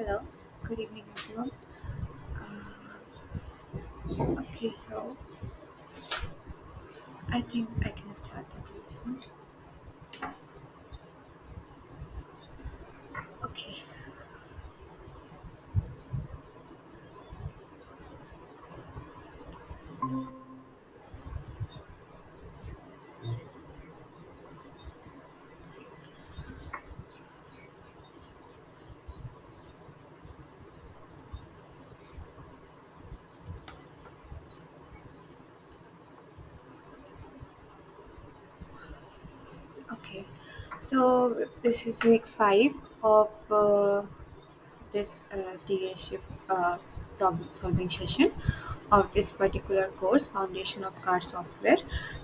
Hello, good evening, everyone. Okay, so I think I can start the class now. Okay, okay. So this is week 5 of this DA ship problem solving session of this particular course, Foundation of R Software.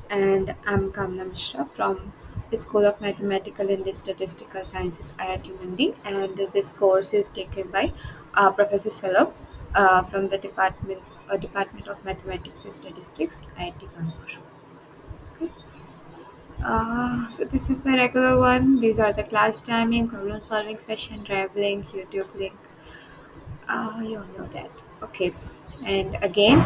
And I'm Kamna Mishra from the School of Mathematical and Statistical Sciences, IIT Mandi. And this course is taken by Professor Salab from the Department of Mathematics and Statistics, IIT Kanpur. Okay. So this is the regular one. These are the class timing, problem solving session, drive link, YouTube link. You all know that. Okay. And again,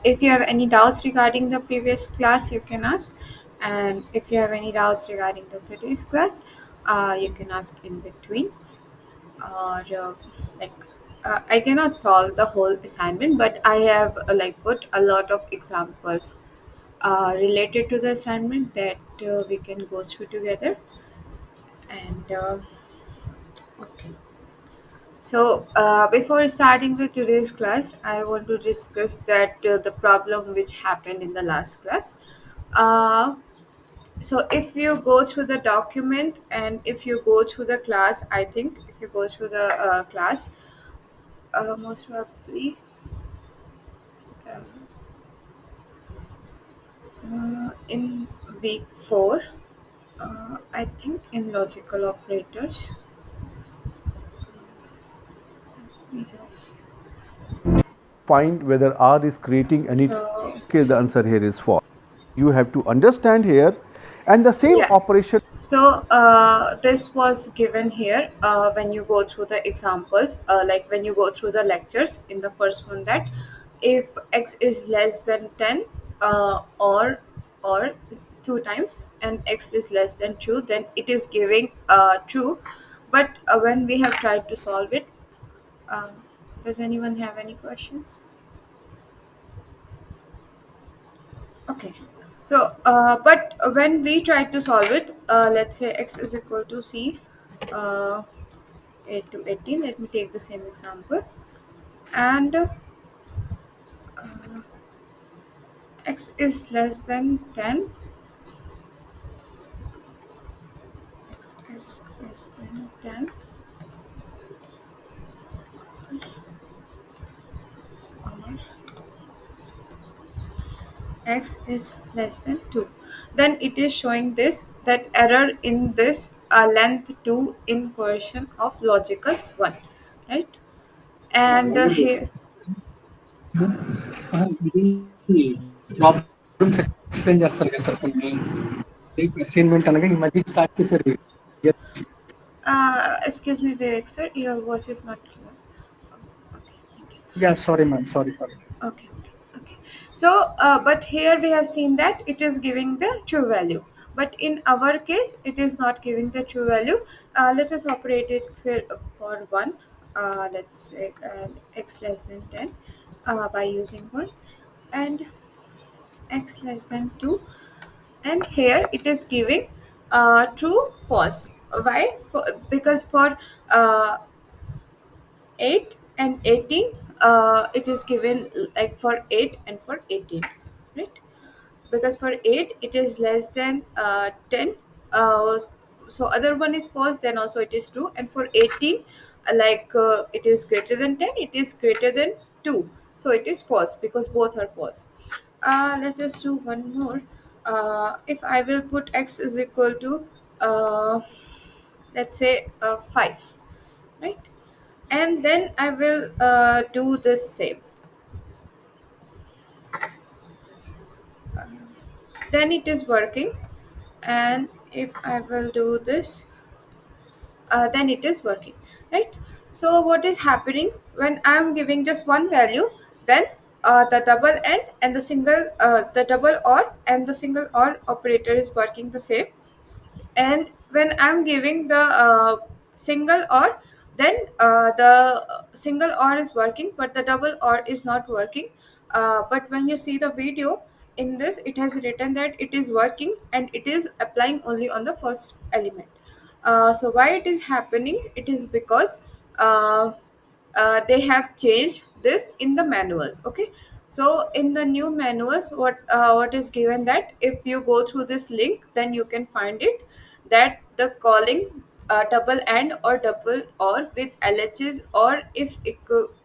if you have any doubts regarding the previous class, you can ask. And if you have any doubts regarding the today's class, you can ask in between. Or like, I cannot solve the whole assignment, but I have like put a lot of examples related to the assignment that we can go through together. And okay. So, before starting the today's class, I want to discuss that the problem which happened in the last class. Uh, so, if you go through the document and if you go through the class, I think if you go through the class, most probably uh, in week 4, I think in logical operators, we just Find whether R is creating any so okay, the answer here is false. You have to understand here, and the same yeah. operation. So this was given here when you go through the examples, like when you go through the lectures in the first one, that if x is less than 10 or 2 times and x is less than 2, then it is giving true. But when we have tried to solve it, uh, does anyone have any questions? Okay. So, but when we try to solve it, let's say x is equal to c, uh, 8 to 18. Let me take the same example. And x is less than 10. X is less than 10. Or x is less than 2. Then it is showing this that error in this length 2 in coercion of logical 1. Right? And here. ఇది problems explain చేస్తారు కదా sir కొన్ని assignment అనగా ఈ మధ్య start చేశారు Excuse me, Vivek sir, your voice is not clear. Okay, thank you. Yeah sorry ma'am sorry Okay. So, but here we have seen that it is giving the true value. But in our case, it is not giving the true value. Let us operate it for 1. Let's say x less than 10 by using 1. And x less than 2. And here it is giving true false. Why? Because for uh, 8 and 18, it is given like for 8 and for 18, right? Because for 8 it is less than 10, so other one is false, then also it is true. And for 18, it is greater than 10, it is greater than 2, so it is false because both are false. Let us do one more. If I will put x is equal to let's say 5, right? And then I will do the same. Then it is working. And if I will do this, then it is working, right? So what is happening when I am giving just one value, then the double and the single, the double or and the single or operator is working the same. And when I'm giving the single or, then the single or is working but the double or is not working. But when you see the video, in this it has written that it is working and it is applying only on the first element. So why it is happening? It is because uh, they have changed this in the manuals. Okay, so in the new manuals, what is given, that if you go through this link, then you can find it, that the calling double and or double or with LHs, or if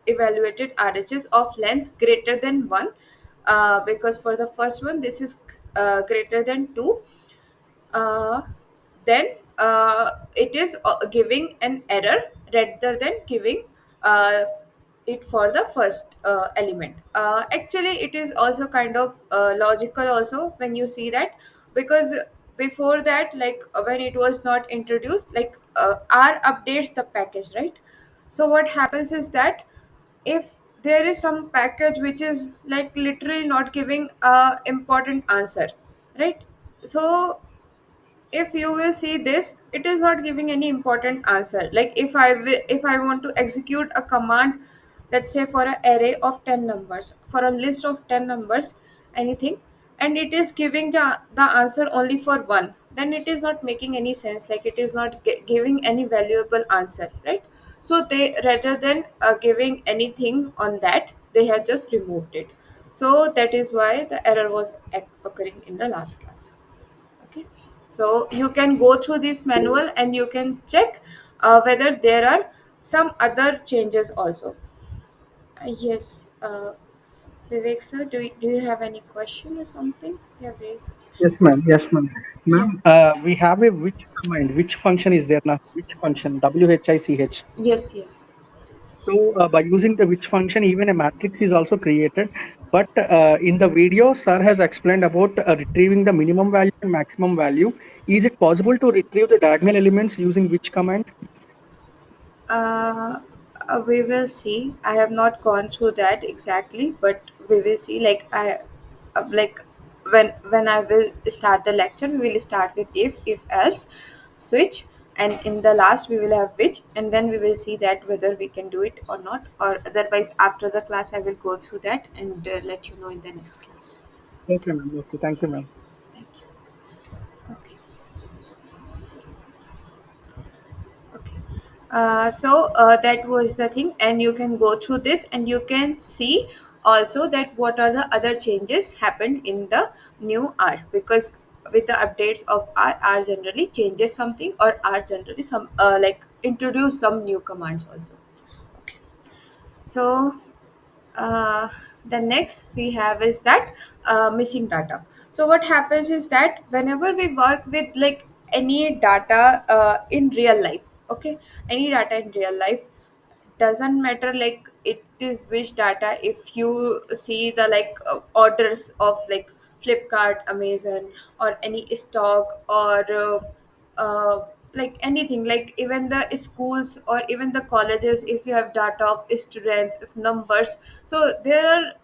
evaluated RHs of length greater than 1, because for the first one this is greater than 2, uh, then it is giving an error rather than giving uh, it for the first element. Actually it is also kind of logical also when you see that, because before that, like when it was not introduced, like R updates the package, right? So what happens is that if there is some package which is like literally not giving a important answer, right? So if you will see this, it is not giving any important answer. Like if I want to execute a command, let's say for an array of 10 numbers, for a list of 10 numbers, anything, and it is giving the answer only for one, then it is not making any sense. Like it is not giving any valuable answer, right? So they, rather than giving anything on that, they have just removed it. So that is why the error was occurring in the last class. Okay, so you can go through this manual and you can check whether there are some other changes also. Yes, Vivek sir, do you have any question or something you have raised? Yes, ma'am. Yes, ma'am. Yeah. Ma'am, we have a which command. Which function is there now? Which function? WHICH. Yes, yes. So, by using the which function, even a matrix is also created. But in the video, sir has explained about retrieving the minimum value and maximum value. Is it possible to retrieve the diagonal elements using which command? uh, we will see. I have not gone through that exactly, but we will see. Like like when I will start the lecture, we will start with if else, switch, and in the last we will have which, and then we will see that whether we can do it or not, or otherwise after the class I will go through that and let you know in the next class. Okay, ma'am. Okay, thank you, Okay, ma'am. thank you. Okay. Okay. So that was the thing, and you can go through this and you can see also that what are the other changes happened in the new R, because with the updates of R generally changes something, or R generally some like introduce some new commands also. Okay. So uh, the next we have is that missing data. So what happens is that whenever we work with like any data in real life, okay, any data in real life, doesn't matter like it is which data. If you see the like orders of like Flipkart, Amazon, or any stock, or like anything, like even the schools or even the colleges, if you have data of students, if numbers, so there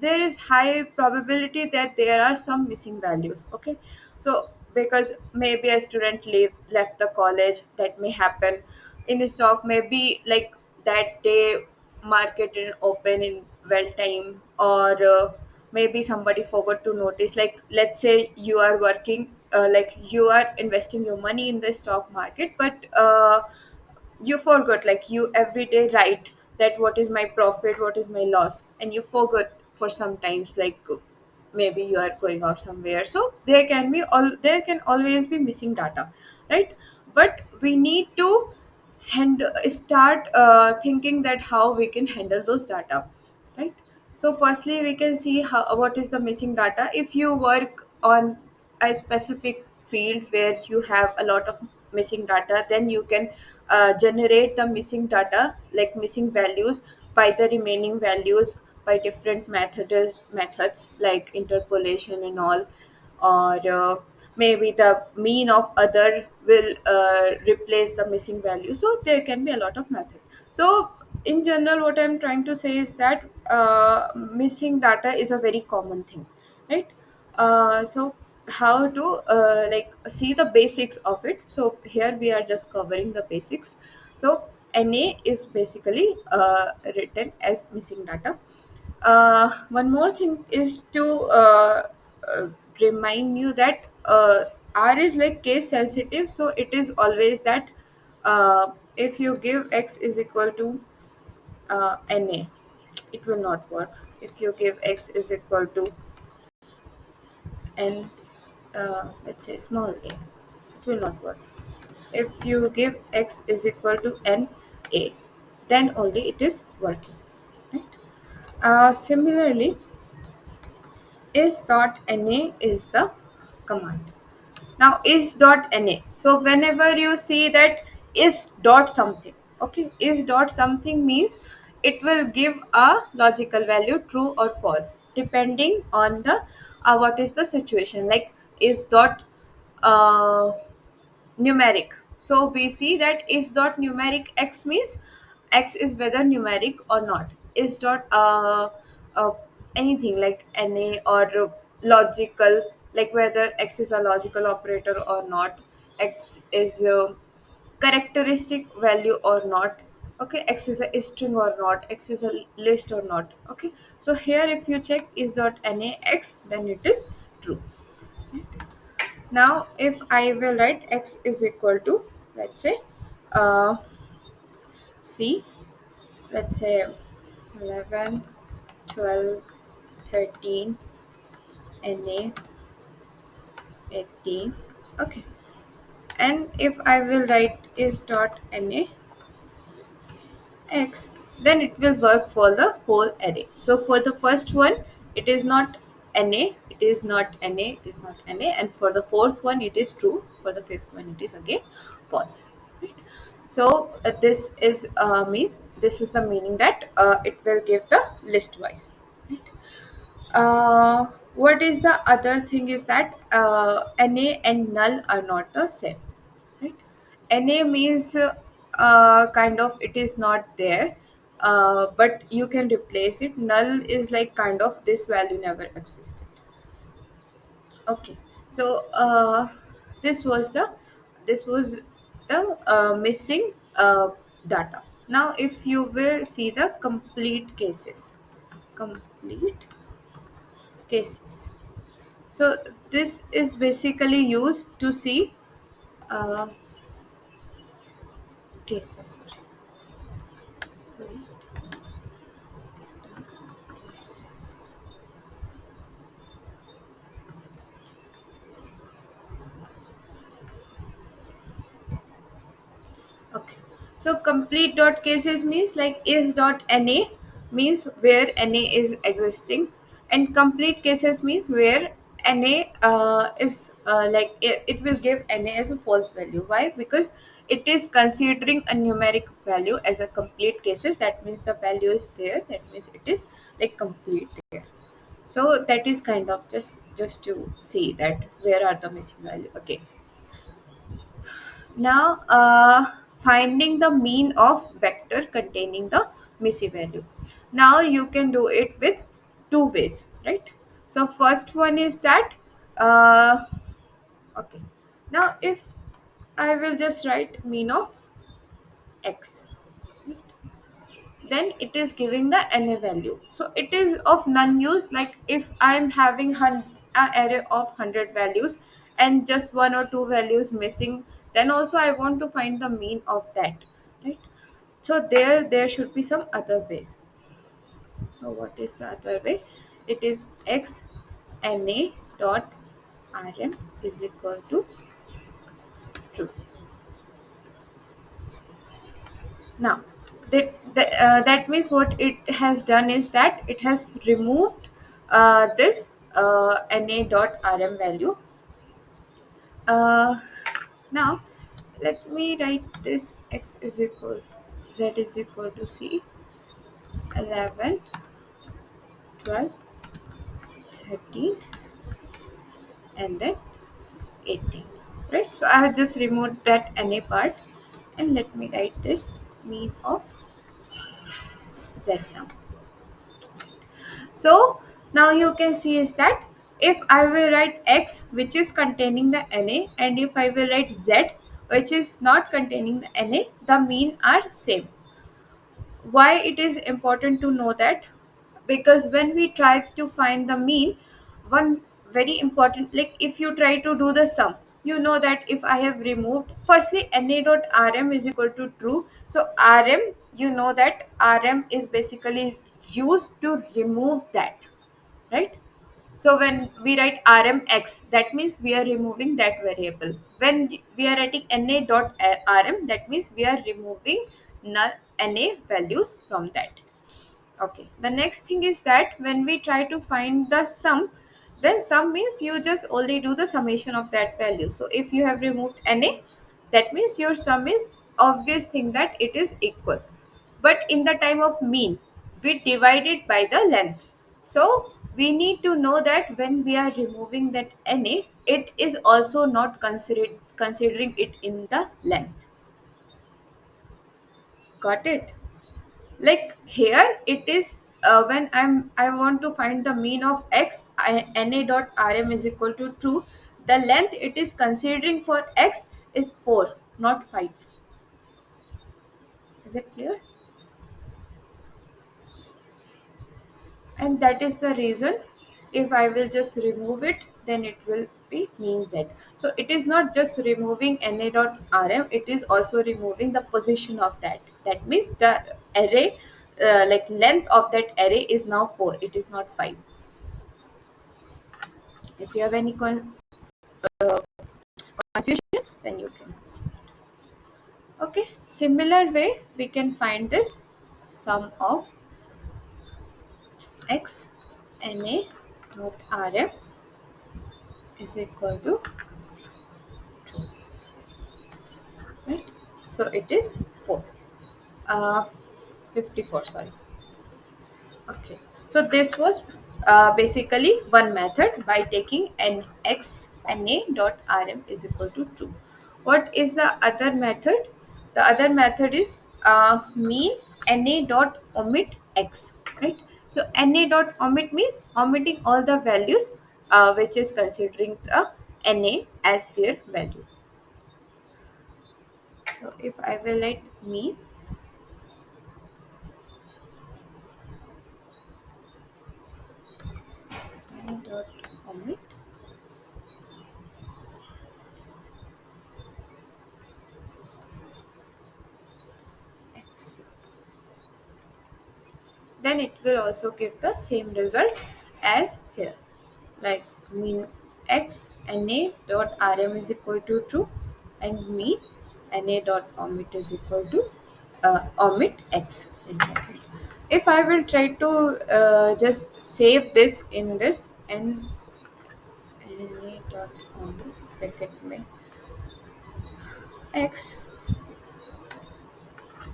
is high probability that there are some missing values. Okay, so because maybe a student left the college, that may happen. In stock, maybe like that day market didn't open in well time, or maybe somebody forgot to notice. Like let's say you are working, like you are investing your money in the stock market, but you forgot, like you every day write that what is my profit, what is my loss, and you forgot for some times, like maybe you are going out somewhere, so there can always be missing data, right? But we need to start thinking that how we can handle those data, right? So firstly we can see what is the missing data. If you work on a specific field where you have a lot of missing data, then you can generate the missing data, like missing values, by the remaining values by different methods like interpolation and all, or maybe the mean of other will replace the missing value. So there can be a lot of method. So in general, what I'm trying to say is that missing data is a very common thing, right? So how to like see the basics of it. So here we are just covering the basics. So NA is basically written as missing data. One more thing is to uh, remind you that R is like case sensitive, so it is always that if you give x is equal to NA, it will not work. If you give x is equal to n, let's say small a, it will not work. If you give x is equal to n a, then only it is working, right? Similarly, is dot na is the command. Now is dot na, so whenever you see that is dot something, okay, is dot something means it will give a logical value true or false depending on the what is the situation. Like is dot uh, numeric, so we see that is dot numeric x means x is whether numeric or not. Is dot uh, anything like na or logical, like whether x is a logical operator or not, x is a characteristic value or not, okay, x is a string or not, x is a list or not, okay. So here if you check is dot na x, then it is true. Now if I will write x is equal to, let's say uh, c, let's say 11, 12, 13, na 18, okay, and if I will write is dot na x, then it will work for the whole array. So for the first one it is not na, it is not na, it is not na, and for the fourth one it is true, for the fifth one it is again false, right? So this is means this is the meaning that it will give the list wise, right? What is the other thing is that na and null are not the same, right? Na means kind of it is not there, but you can replace it. Null is like kind of this value never existed. Okay, so this was the this was the missing data. Now if you will see the complete cases, so this is basically used to see uh, cases, sorry, cases. Okay. So complete dot cases means like is dot na means where na is existing, and complete cases means where na is it will give na as a false value. Why? Because it is considering a numeric value as a complete cases. That means the value is there. That means it is like complete there. So that is kind of just to see that where are the missing value. Okay. Now, finding the mean of vector containing the missing value. Now you can do it with two ways, right? So first one is that, uh, okay. Now if I will just write mean of x, then it is giving the na value. So it is of none use. Like if I'm having an array of 100 values and just one or two values missing, then also I want to find the mean of that, right? So there should be some other ways. So what is the other way? It is x na dot rm is equal to true. Now, that means what it has done is that it has removed this na dot rm value. Uh, Now, let me write this x is equal z is equal to c 11, 12, 13, and then 18. Right? So I have just removed that na part, and let me write this mean of Z now. So now you can see is that if I will write X which is containing the Na, and if I will write Z which is not containing the Na, the mean are same. Why it is important to know that? Because when we try to find the mean, one very important, like if you try to do the sum, you know that if I have removed firstly Na dot Rm is equal to true, so Rm, you know that Rm is basically used to remove that, right? So when we write Rmx, that means we are removing that variable. When we are writing Na dot Rm, that means we are removing null Na values from that. Okay. The next thing is that when we try to find the sum, then sum means you just only do the summation of that value. So if you have removed Na, that means your sum is obvious thing that it is equal. But in the time of mean, we divide it by the length. So we need to know that when we are removing that Na, it is also not considering it in the length. Got it? Like here it is when I want to find the mean of X, Na dot Rm is equal to 2. The length it is considering for X is 4, not 5. Is it clear? And that is the reason if I will just remove it, then it will be mean Z. So it is not just removing Na dot Rm, it is also removing the position of that. That means the array, like length of that array is now 4, it is not 5. If you have any confusion, then you can ask. Okay, similar way we can find this sum of X Na dot Rm is equal to, right? So it is 4. uh 54, sorry. Okay, so this was basically one method by taking an X Na dot Rm is equal to 2. What is the other method? The other method is mean Na dot omit X, right? So Na dot omit means omitting all the values which is considering the Na as their value. So if I will write mean Na dot omit X, then it will also give the same result as here, like mean X Na dot Rm is equal to 2 and mean Na dot omit is equal to omit X in bracket. If I will try to just save this in this, and Na dot omit bracket में X,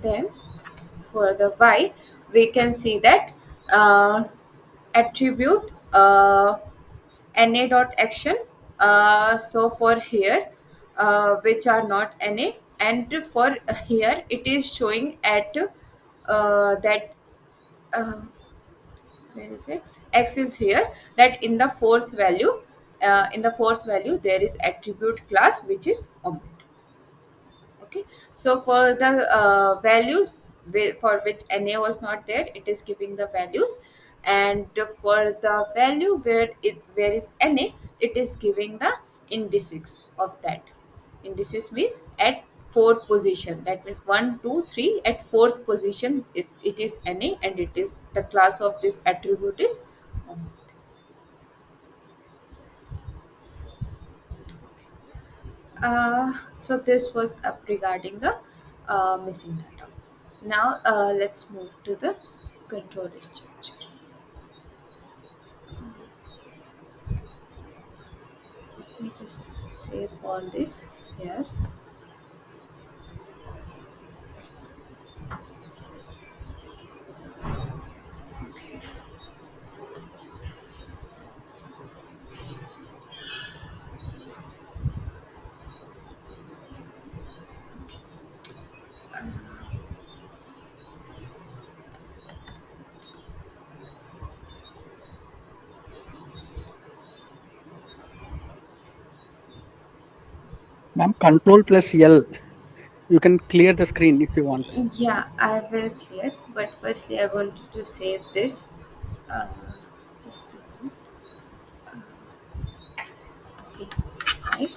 then for the Y we can see that attribute Na dot action. So for here, which are not Na, and for here it is showing at that uh, where is X? X is here, that in the fourth value, there is attribute class which is omit. Okay, so for the values for which Na was not there, it is giving the values, and for the value where is Na, it is giving the indices of that. Indices means at fourth position, that means 1 2 3, at fourth position it is Na, and it is the class of this attribute is omit. So this was up regarding the missing data. Now let's move to the control structure. Let me just save all this here. Okay. Ma'am, control plus L. You can clear the screen if you want. Yeah, I will clear. But firstly, I wanted to save this. Uh, just a minute. Sorry. Right.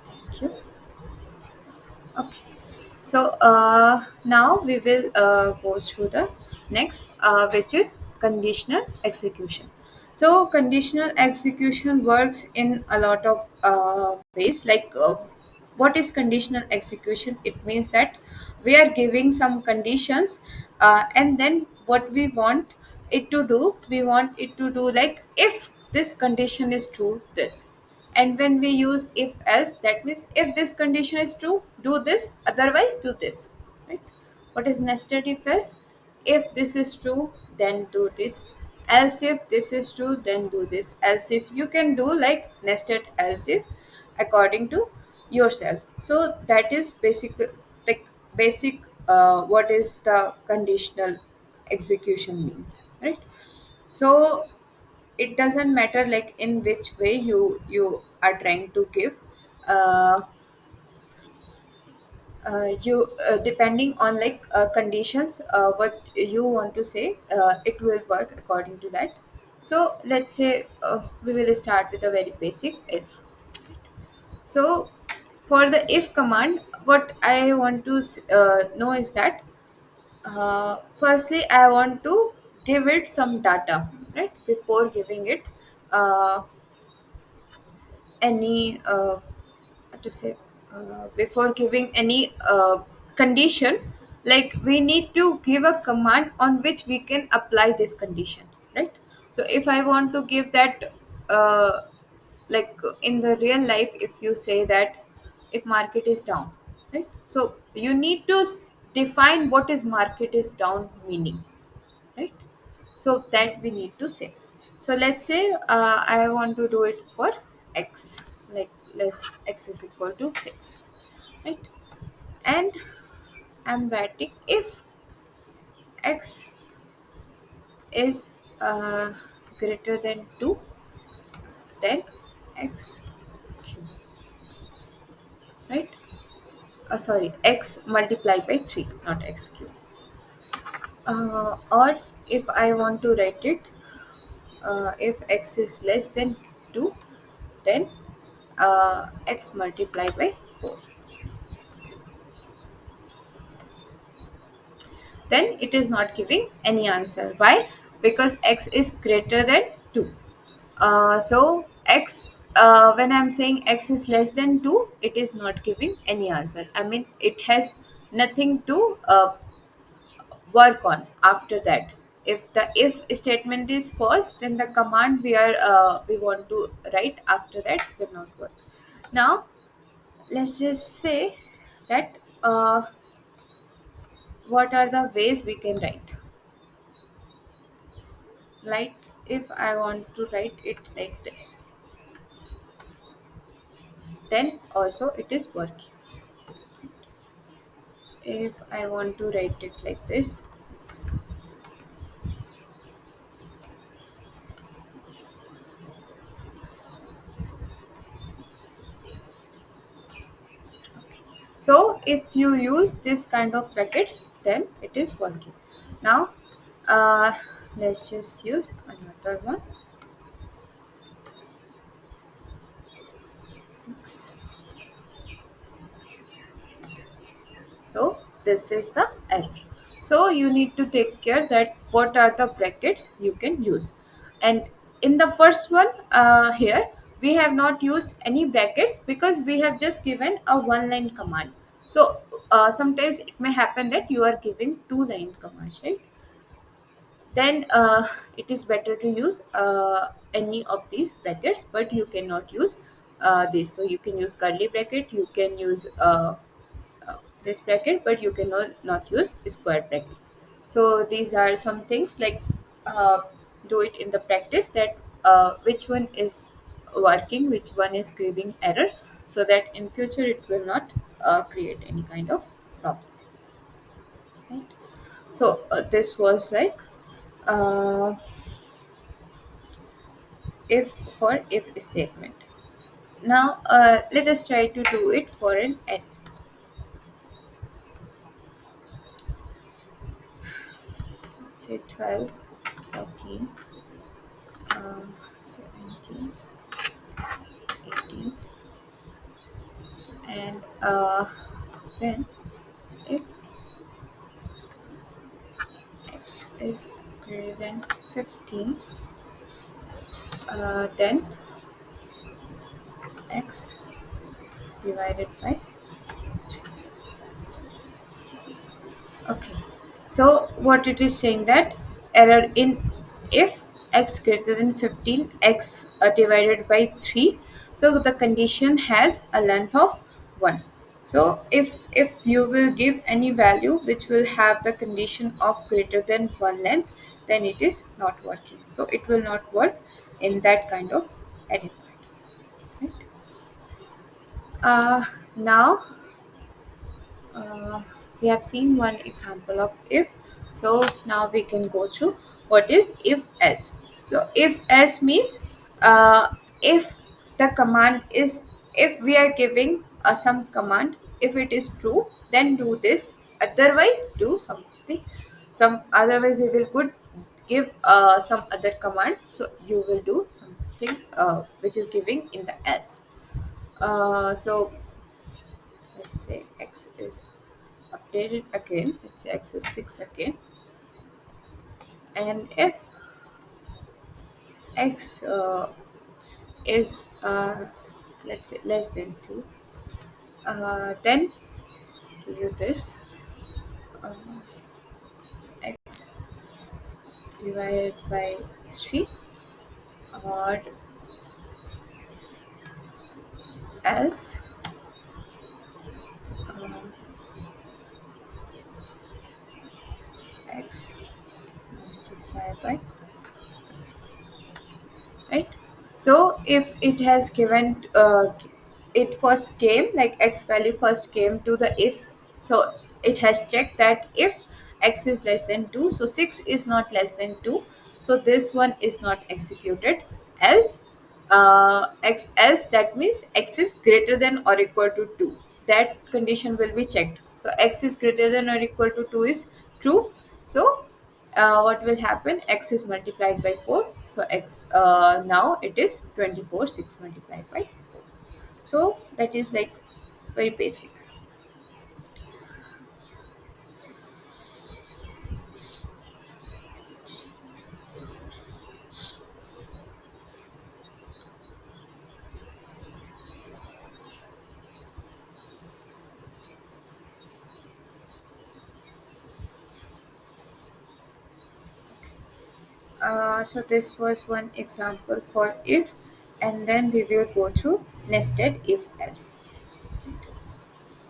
Thank you. Okay. So now we will go through the next, which is conditional execution. So conditional execution works in a lot of ways. Like, what is conditional execution? It means that we are giving some conditions, and then what we want it to do, we want it to do like, if this condition is true, this. And when we use if else, that means if this condition is true, do this, otherwise do this, right? What is nested if else? If this is true, then do this, else if this is true, then do this, else if. You can do like nested else if according to yourself. So that is basic, like basic, what is the conditional execution means, right? So it doesn't matter like in which way you are trying to give, uh, you depending on like conditions, what you want to say, it will work according to that. So let's say, we will start with a very basic if. So for the if command, what I want to know is that, firstly I want to give it some data, right? Before giving it any to say before giving any condition, like we need to give a command on which we can apply this condition, right? So if I want to give that, like in the real life, if you say that if market is down, right? So you need to define what is market is down meaning, right? So that we need to say. So let's say, I want to do it for x, like let's x is equal to 6, right? And I'm writing if x is greater than 2, then x cube, right? Sorry, x multiplied by 3, not x cube. Or if I want to write it, if x is less than 2, then x multiplied by 4, then it is not giving any answer. Why? Because x is greater than 2. So x, when I'm saying x is less than 2, it is not giving any answer. I mean, it has nothing to work on after that. If the if statement is false, then the command we want to write after that will not work. Now let's just say that, what are the ways we can write. Like if I want to write it like this, then also it is working. If I want to write it like this, so if you use this kind of brackets, then it is working. Now, uh, let's just use another one. So this is the error. So you need to take care that what are the brackets you can use. And in the first one, here we have not used any brackets because we have just given a one line command. So sometimes it may happen that you are giving two line commands, right? Then it is better to use any of these brackets, but you cannot use this. So you can use curly bracket, you can use this bracket, but you cannot not use square bracket. So these are some things like, do it in the practice, that which one is working, which one is giving error, so that in future it will not create any kind of problem, right? So this was like, uh, if for if statement. Now let us try to do it for an array. Let's say 12, 13, 17, 18, and then if x is greater than 15, then x divided by 3. Okay, so what it is saying that error in if x greater than 15, x divided by 3, so the condition has a length of 1. So if you will give any value which will have the condition of greater than 1 length, then it is not working. So it will not work in that kind of array point, right? Now uh, we have seen one example of if. So now we can go through what is if else. So if else means if the command is, if we are giving some command, if it is true then do this, otherwise do something, some otherwise we will could give some other command, so you will do something which is giving in the else. So let's say x is updated again, let's say x is 6 again, and if x is let's say less than 2, then you this uh, x divided by 3, or else um, x multiplied by, right? So if it has given it first came like x value first came to the if, so it has checked that if x is less than 2, so 6 is not less than 2, so this one is not executed. Else x else, that means x is greater than or equal to 2, that condition will be checked. So x is greater than or equal to 2 is true. So what will happen, x is multiplied by 4, so x now it is 24, 6 multiplied by 4. So that is like very basic. So this was one example for if, and then we will go through nested if else.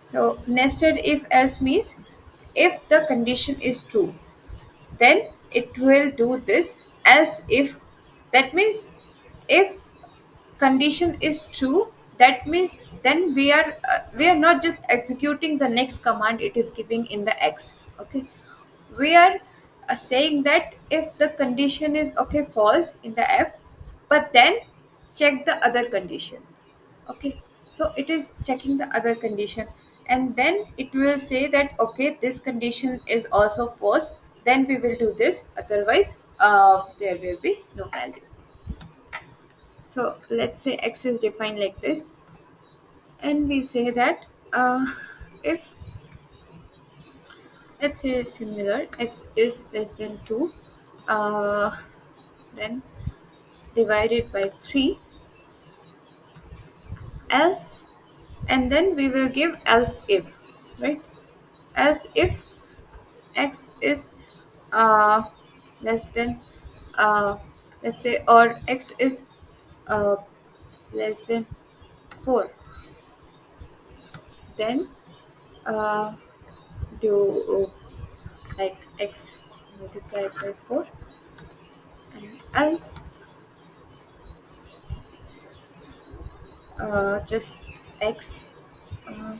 So nested if else means if the condition is true, then it will do this. As if, that means if condition is true, that means then we are not just executing the next command it is giving in the x. Okay, we are saying that if the condition is okay false in the f, but then check the other condition. Okay, so it is checking the other condition, and then it will say that okay this condition is also false, then we will do this, otherwise there will be no value. So let's say x is defined like this, and we say that if, let's say similar, x is less than 2, uh, then divided by 3, else, and then we will give else if, right? Else if x is uh, less than uh, let's say, or x is uh, less than 4, then uh, do like x multiplied by 4, and else just x, uh,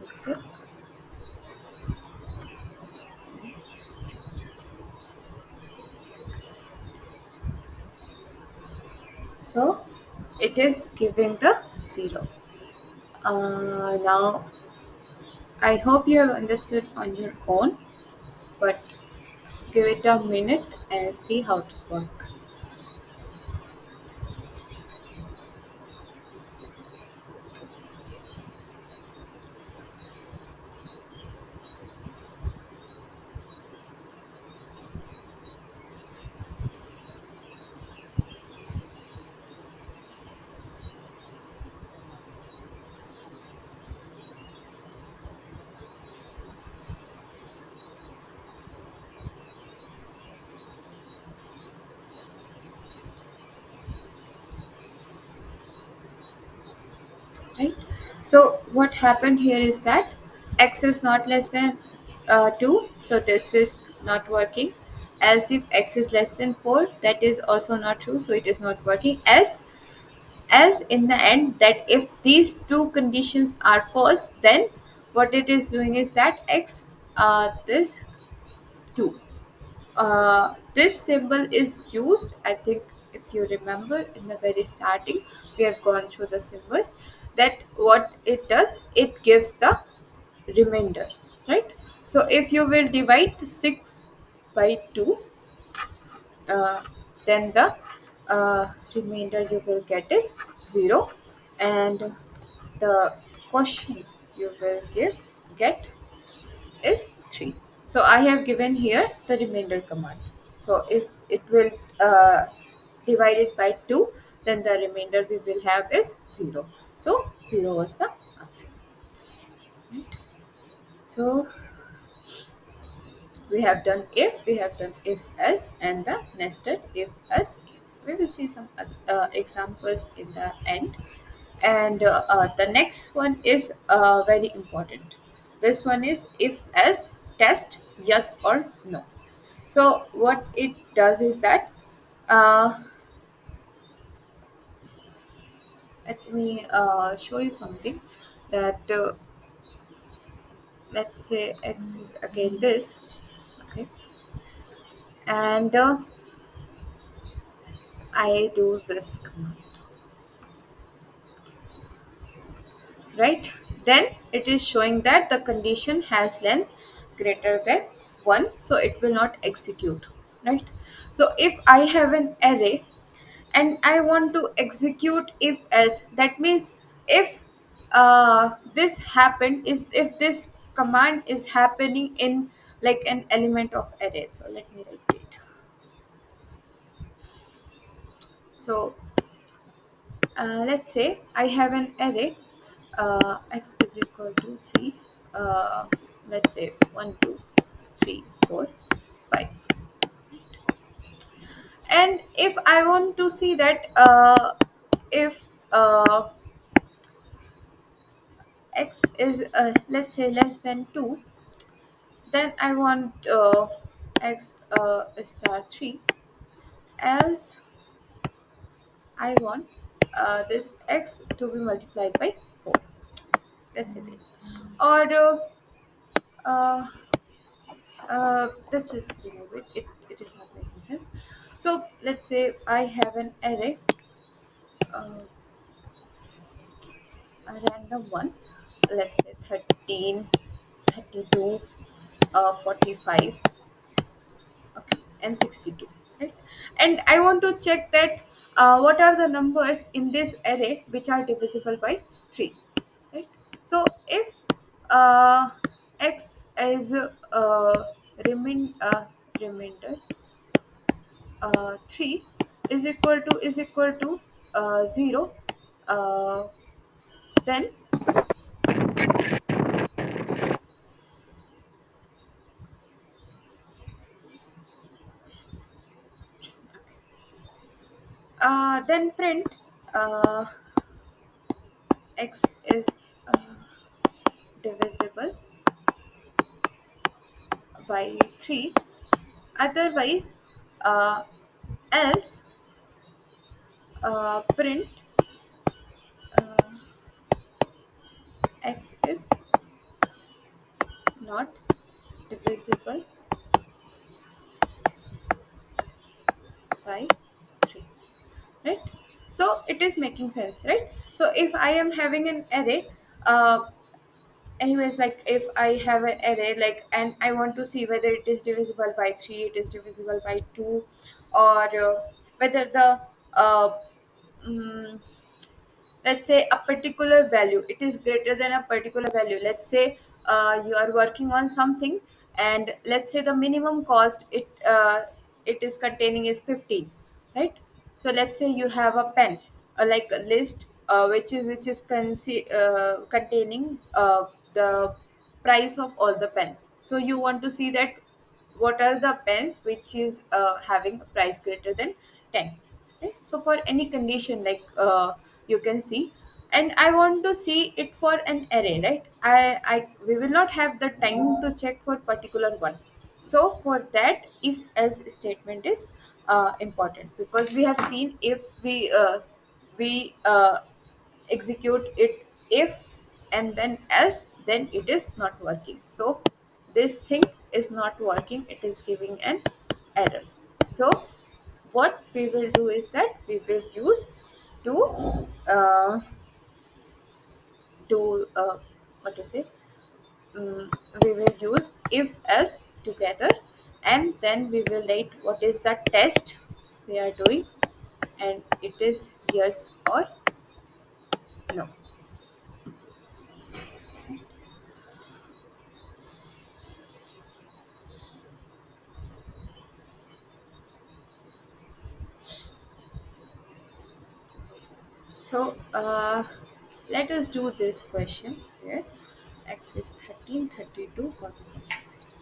that's it. So it is giving the 0. Now I hope you have understood on your own, but give it a minute and see how to work. Right, so what happened here is that x is not less than 2, so this is not working. As if x is less than 4, that is also not true, so it is not working. As in the end, that if these two conditions are false, then what it is doing is that x this 2, this symbol is used, I think, if you remember in the very starting we have gone through the symbols, that what it does, it gives the remainder, right? So if you will divide 6 by 2, uh, then the remainder you will get is 0, and the question you will get is 3. So I have given here the remainder command. So if it will divide it by 2, then the remainder we will have is 0. So 0 was the answer. Right? So we have done if else, and the nested if else if. We will see some examples in the end. And the next one is very important. This one is if else test yes or no. So what it does is that, uh, let me show you something, that let's say x is again this, okay, and I do this command, right? Then it is showing that the condition has length greater than 1, so it will not execute, right? So if I have an array and I want to execute if else, that means if this happened, is if this command is happening in like an element of array. So let me write it. So let's say I have an array, x is equal to c, uh, let's say 1 2 3 4 5, and if I want to see that if x is let's say less than 2, then I want x star 3, else I want this x to be multiplied by 4. Let's say this. Or uh, let's just remove it. It is not making sense. So let's say I have an array, uh, a random one, let's say 13, 32, 45, okay, and 62, right? And I want to check that what are the numbers in this array which are divisible by 3, right? So if uh, x is remainder 3 is equal to 0, uh, then print uh, x is uh, divisible by 3, otherwise else print uh, x is not divisible by 3, right? So it is making sense, right? So if I am having an array, uh, anyways, like if I have an array, like, and I want to see whether it is divisible by 3, it is divisible by 2, or whether the uh, mm, let's say a particular value, it is greater than a particular value. Let's say you are working on something, and let's say the minimum cost it is containing is 15, right? So let's say you have a pen, like a list, which is containing the price of all the pens. So you want to see that what are the pens which is having a price greater than 10, right? So for any condition, like you can see, and I want to see it for an array, right? I We will not have the time to check for particular one. So for that, if else statement is important, because we have seen if we execute it if and then else, then it is not working. So this thing is not working, it is giving an error. So what we will do is that we will use to uh, what to say, we will use if else together, and then we will write what is the test we are doing, and it is yes or no. So let us do this question here. X is 13, 32, 45, 60.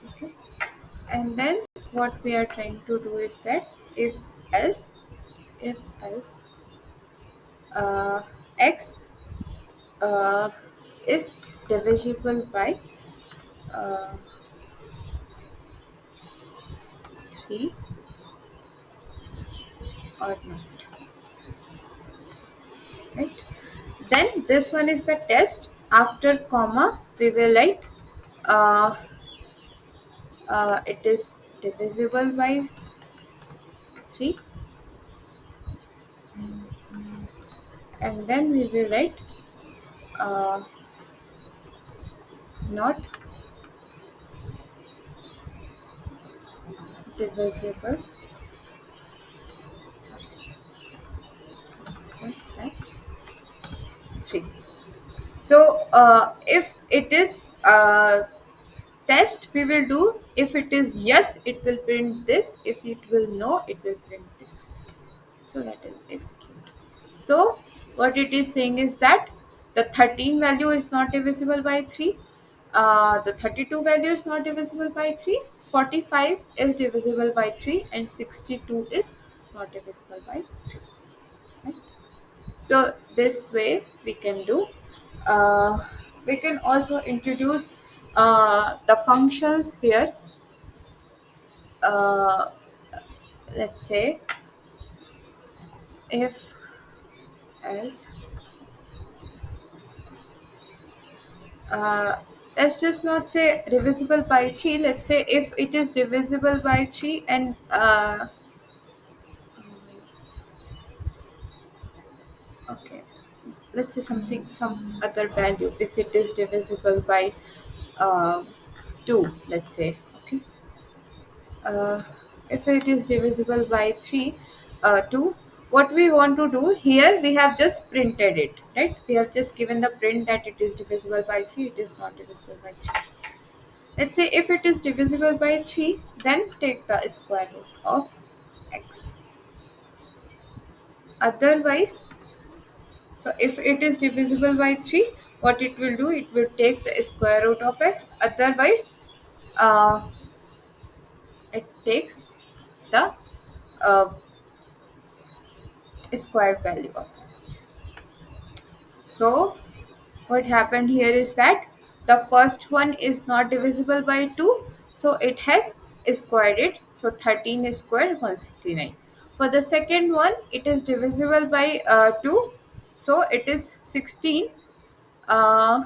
Okay. And then what we are trying to do is that else if else uh, x uh, is divisible by uh, 3 or not, right? Then this one is the test. After comma we will write uh, it is divisible by 3, and then we will write uh, not divisible, sorry, by 3. So if it is test, we will do, if it is yes it will print this, if it will no it will print this. So let us execute. So what it is saying is that the 13 value is not divisible by 3, the 32 value is not divisible by 3, 45 is divisible by 3, and 62 is not divisible by 3, right? So this way we can do. We can also introduce the functions here. uh, let's say if as uh, let's just not say divisible by 3, let's say if it is divisible by 3, and okay, let's say some other value, if it is divisible by uh, 2, let's say, okay. uh, if it is divisible by 3, 2, what we want to do here, we have just printed it, right? We have just given the print that it is divisible by 3, it is not divisible by 3. Let's say if it is divisible by 3, then take the square root of x. Otherwise, so if it is divisible by 3, what it will do, it will take the square root of x. Otherwise, uh, it takes the uh, square value of x. So what happened here is that the first one is not divisible by 2, so it has squared it. So 13 squared 169. For the second one, it is divisible by 2, so it is 16. uh,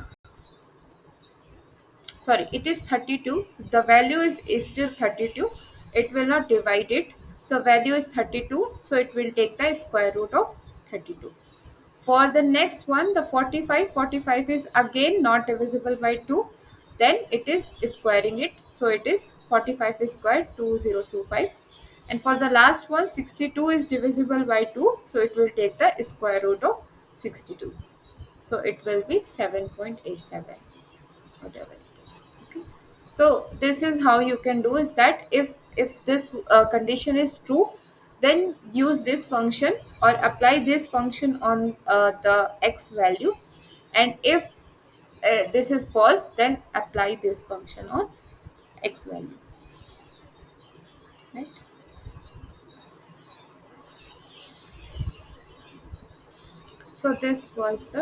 Sorry, it is 32. The value is still 32. It will not divide it. So value is 32, so it will take the square root of 32. For the next one, the 45, 45 is again not divisible by 2. Then it is squaring it. So it is 45 is squared 2025. And for the last one, 62 is divisible by 2. So it will take the square root of 62. So it will be 7.87, whatever it is. Okay. So this is how you can do, is that if this condition is true, then use this function or apply this function on the x value, and if this is false, then apply this function on x value, right? So this was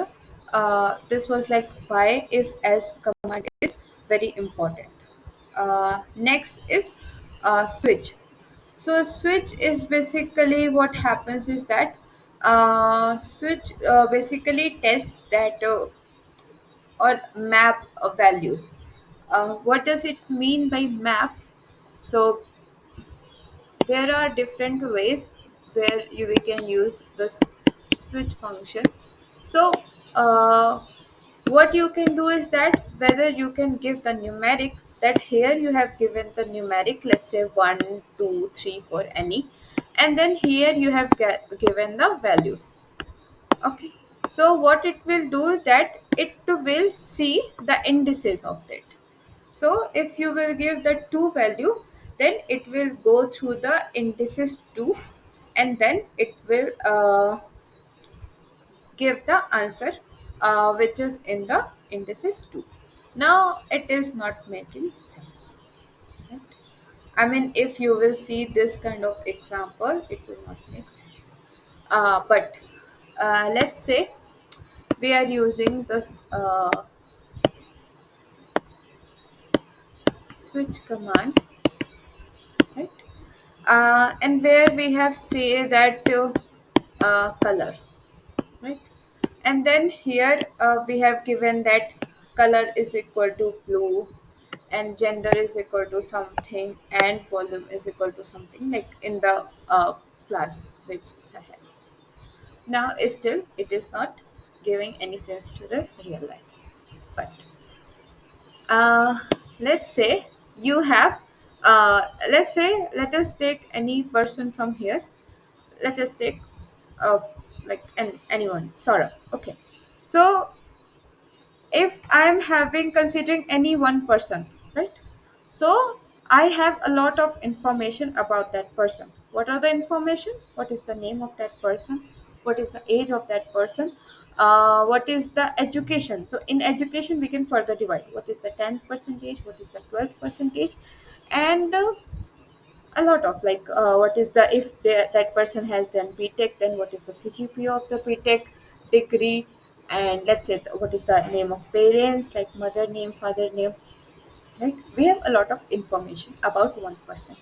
like why if else command is very important. Next is switch. So switch is basically, what happens is that switch basically tests that or map values. What does it mean by map? So there are different ways where we can use this switch function. So what you can do is that whether you can give the numeric, that here you have given the numeric, let's say 1 2 3 4 any, and then here you have given the values. Okay, so what it will do, that it will see the indices of it. So if you will give the 2 value, then it will go through the indices 2, and then it will give the answer which is in the indices 2. Now it is not making sense, right? I mean, if you will see this kind of example, it will not make sense. But let's say we are using this switch command, right? And where we have say that color, right? And then here we have given that color is equal to blue, and gender is equal to something, and volume is equal to something, like in the class which Sir has. Now still it is not giving any sense to the real life. But uh, let's say you have let's say, let us take any person from here. Let us take uh, like anyone, Sora. Okay, so if I'm having considering any one person, right? So I have a lot of information about that person. What are the information? What is the name of that person? What is the age of that person? What is the education? So in education we can further divide, what is the 10th percentage, what is the 12th percentage, and a lot of like what is the, if that person has done btech, then what is the cgpa of the btech degree, and let's say what is the name of parents, like mother name, father name, right? We have a lot of information about one person,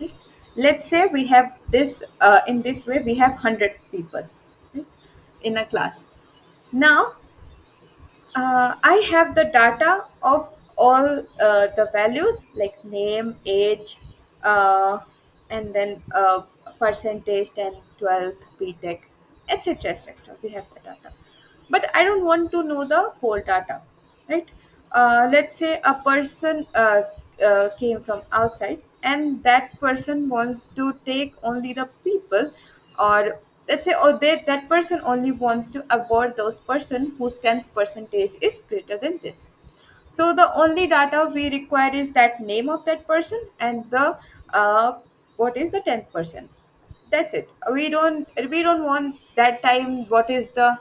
right? Let's say we have this in this way we have 100 people, right, in a class. Now I have the data of all the values, like name, age, uh, and then percentage, 10, 12th, btech, etc., etc. We have the data, but I don't want to know the whole data, right? Let's say a person came from outside, and that person wants to take only the people, or let's say, or that person only wants to avoid those person whose 10th percentage is greater than this. So the only data we require is that name of that person and the uh, what is the 10th person. That's it. We don't want that time what is the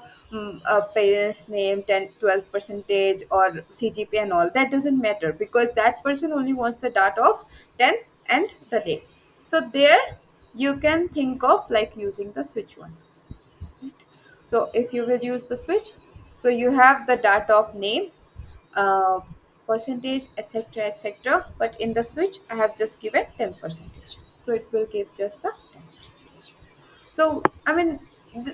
parents name, 10 12 percentage or cgp and all. That doesn't matter, because that person only wants the data of 10 and the day. So there you can think of like using the switch one, right? So if you will use the switch, so you have the data of name, uh, percentage, etc., etc., but in the switch I have just given 10 percentage, so it will give just the 10 percentage. So I mean,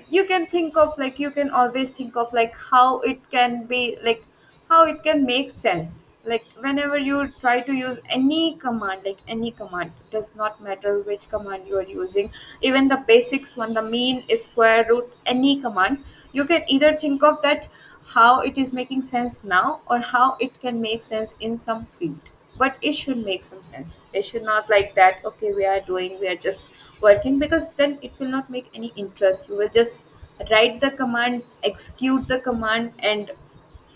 you can think of, like, you can always think of like how it can be, like how it can make sense. Like whenever you try to use any command, like any command, does not matter which command you are using, even the basics one, the mean, square root, any command, you can either think of that how it is making sense now or how it can make sense in some field. But it should make some sense. It should not like that, okay, we are just working, because then it will not make any interest. You will just write the command, execute the command, and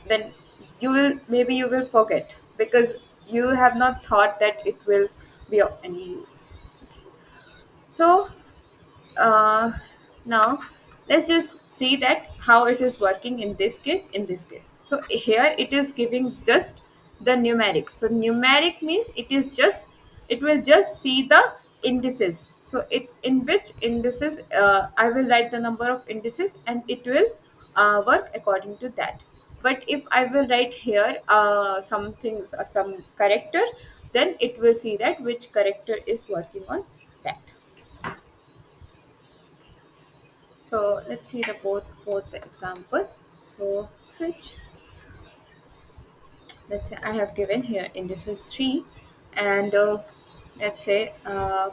then you will forget, because you have not thought that it will be of any use. So uh, now let's just see that how it is working in this case. So here it is giving just the numeric. So numeric means it will just see the indices. So it, in which indices, I will write the number of indices and it will work according to that. But if I will write here some things, some character, then it will see that which character is working on that. So let's see the both the example. So switch. Let's say I have given here indices 3, and let's say I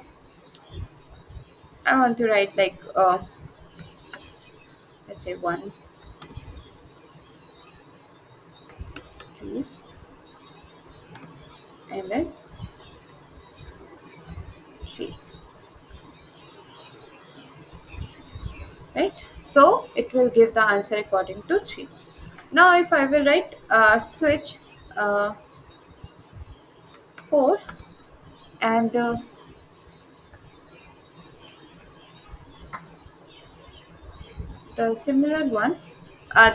want to write like just let's say 1, 2, and then 3, right? So it will give the answer according to 3. Now if I will write switch 4, and the similar one,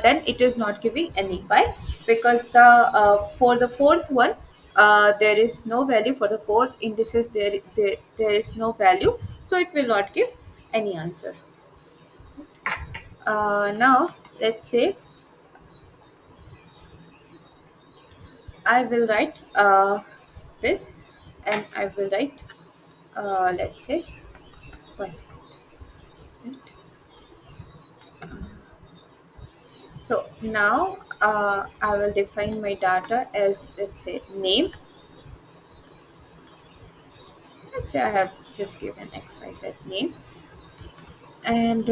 then it is not giving any. Why? Because the for the fourth one, there is no value. For the fourth indices, there is no value, so it will not give any answer. Now let's say I will write this, and I will write let's say percent, right? So now I will define my data as, let's say, name. Let's say I have just given XYZ name, and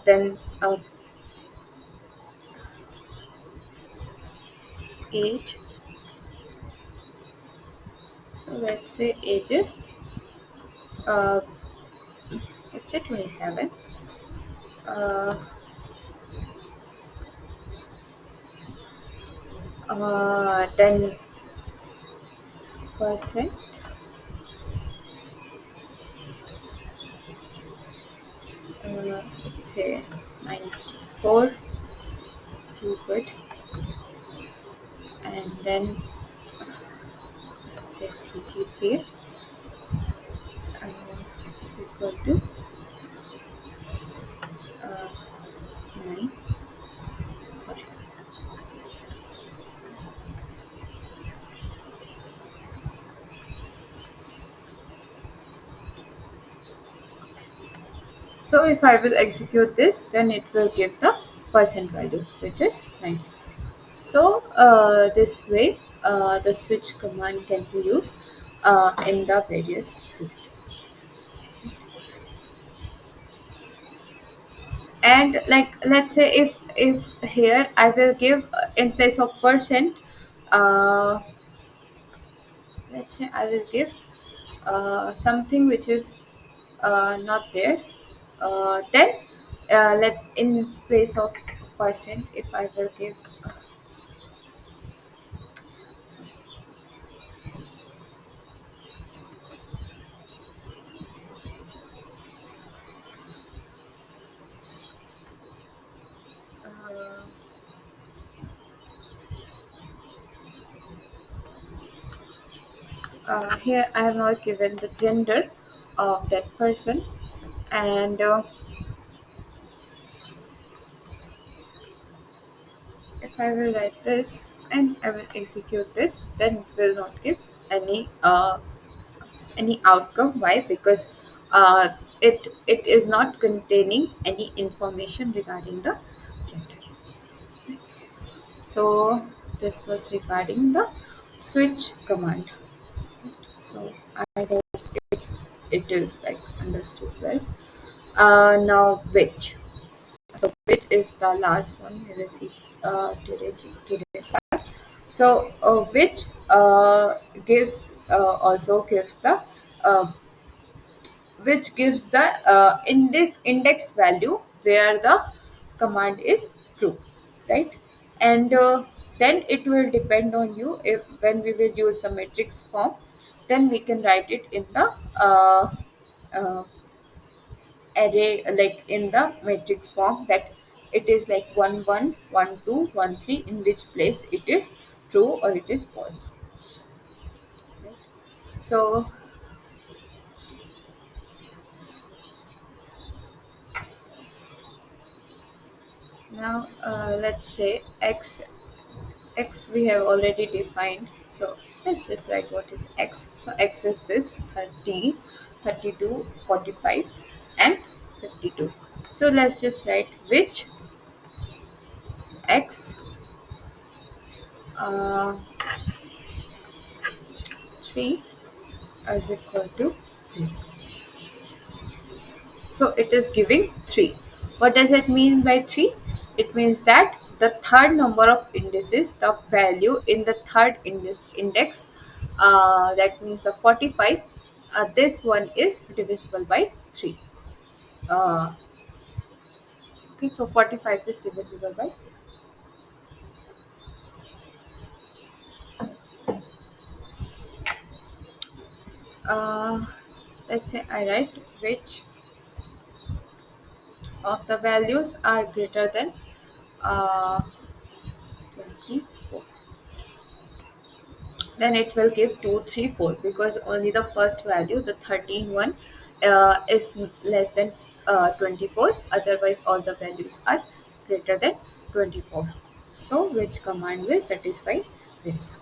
then age. So let's say ages, uh, let's say 27. uh, then percent, let's say 94, too good. And then let's say CGPA is equal to 9, sorry. So if I will execute this, then it will give the percent value, which is 90. So this way, the switch command can be used in the various field. And like, let's say if here I will give in place of percent, uh, let's say I will give something which is not there. Then let in place of percent, if I will give sorry, uh, here I have not given the gender of that person, and if I will write this and I will execute this, then it will not give any outcome. Why? Because it is not containing any information regarding the gender. So this was regarding the switch command. So I hope it is like understood well. Now which. So which is the last one we will see today's class. So which gives also gives the uh, which gives the index value where the command is true, right? And then it will depend on you if when we will use the matrix form, then we can write it in the uh, array, like in the matrix form, that it is like 1 1 1 2 1 3, in which place it is true or it is false, right? So now let's say x we have already defined. So let's just write what is x. So x is this 30, 32, 45, and 52. So let's just write which x 3 is equal to 0. So it is giving 3. What does it mean by 3? It means that the third number of indices, the value in the third index, that means the 45, this one is divisible by 3. Uh, okay, so 45 is divisible by. Uh, let's say I write which of the values are greater than uh, 24. Then it will give 2 3 4, because only the first value, the 13 one, is less than 24. Otherwise all the values are greater than 24. So which command will satisfy this?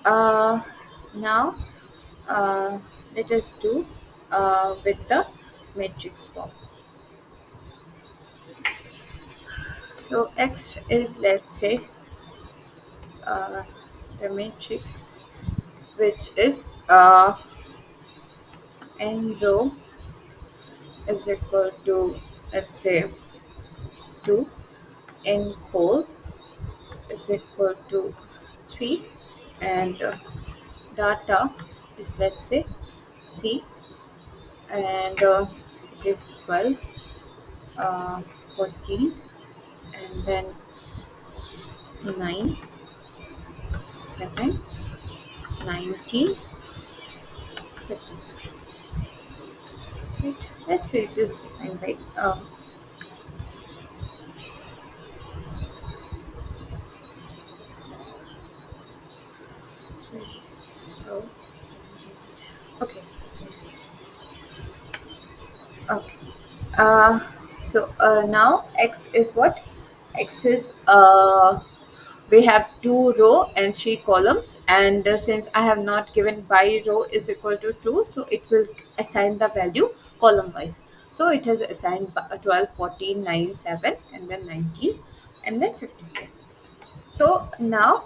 uh, Now let us do with the matrix form. So x is, let's say, uh, the matrix, which is n row is equal to, let's say, 2, n col is equal to 3, and data is, let's say, c, and it is 12, 14, and then 9, 7, 19, 15. Right, let's say it is defined by it's very slow. Okay, let me just do this. Okay. Now x is what? X is we have 2 row and 3 columns, and since I have not given by row is equal to true, so it will assign the value column wise. So it has assigned 12, 14, 9, 7, and then 19, and then 54. So now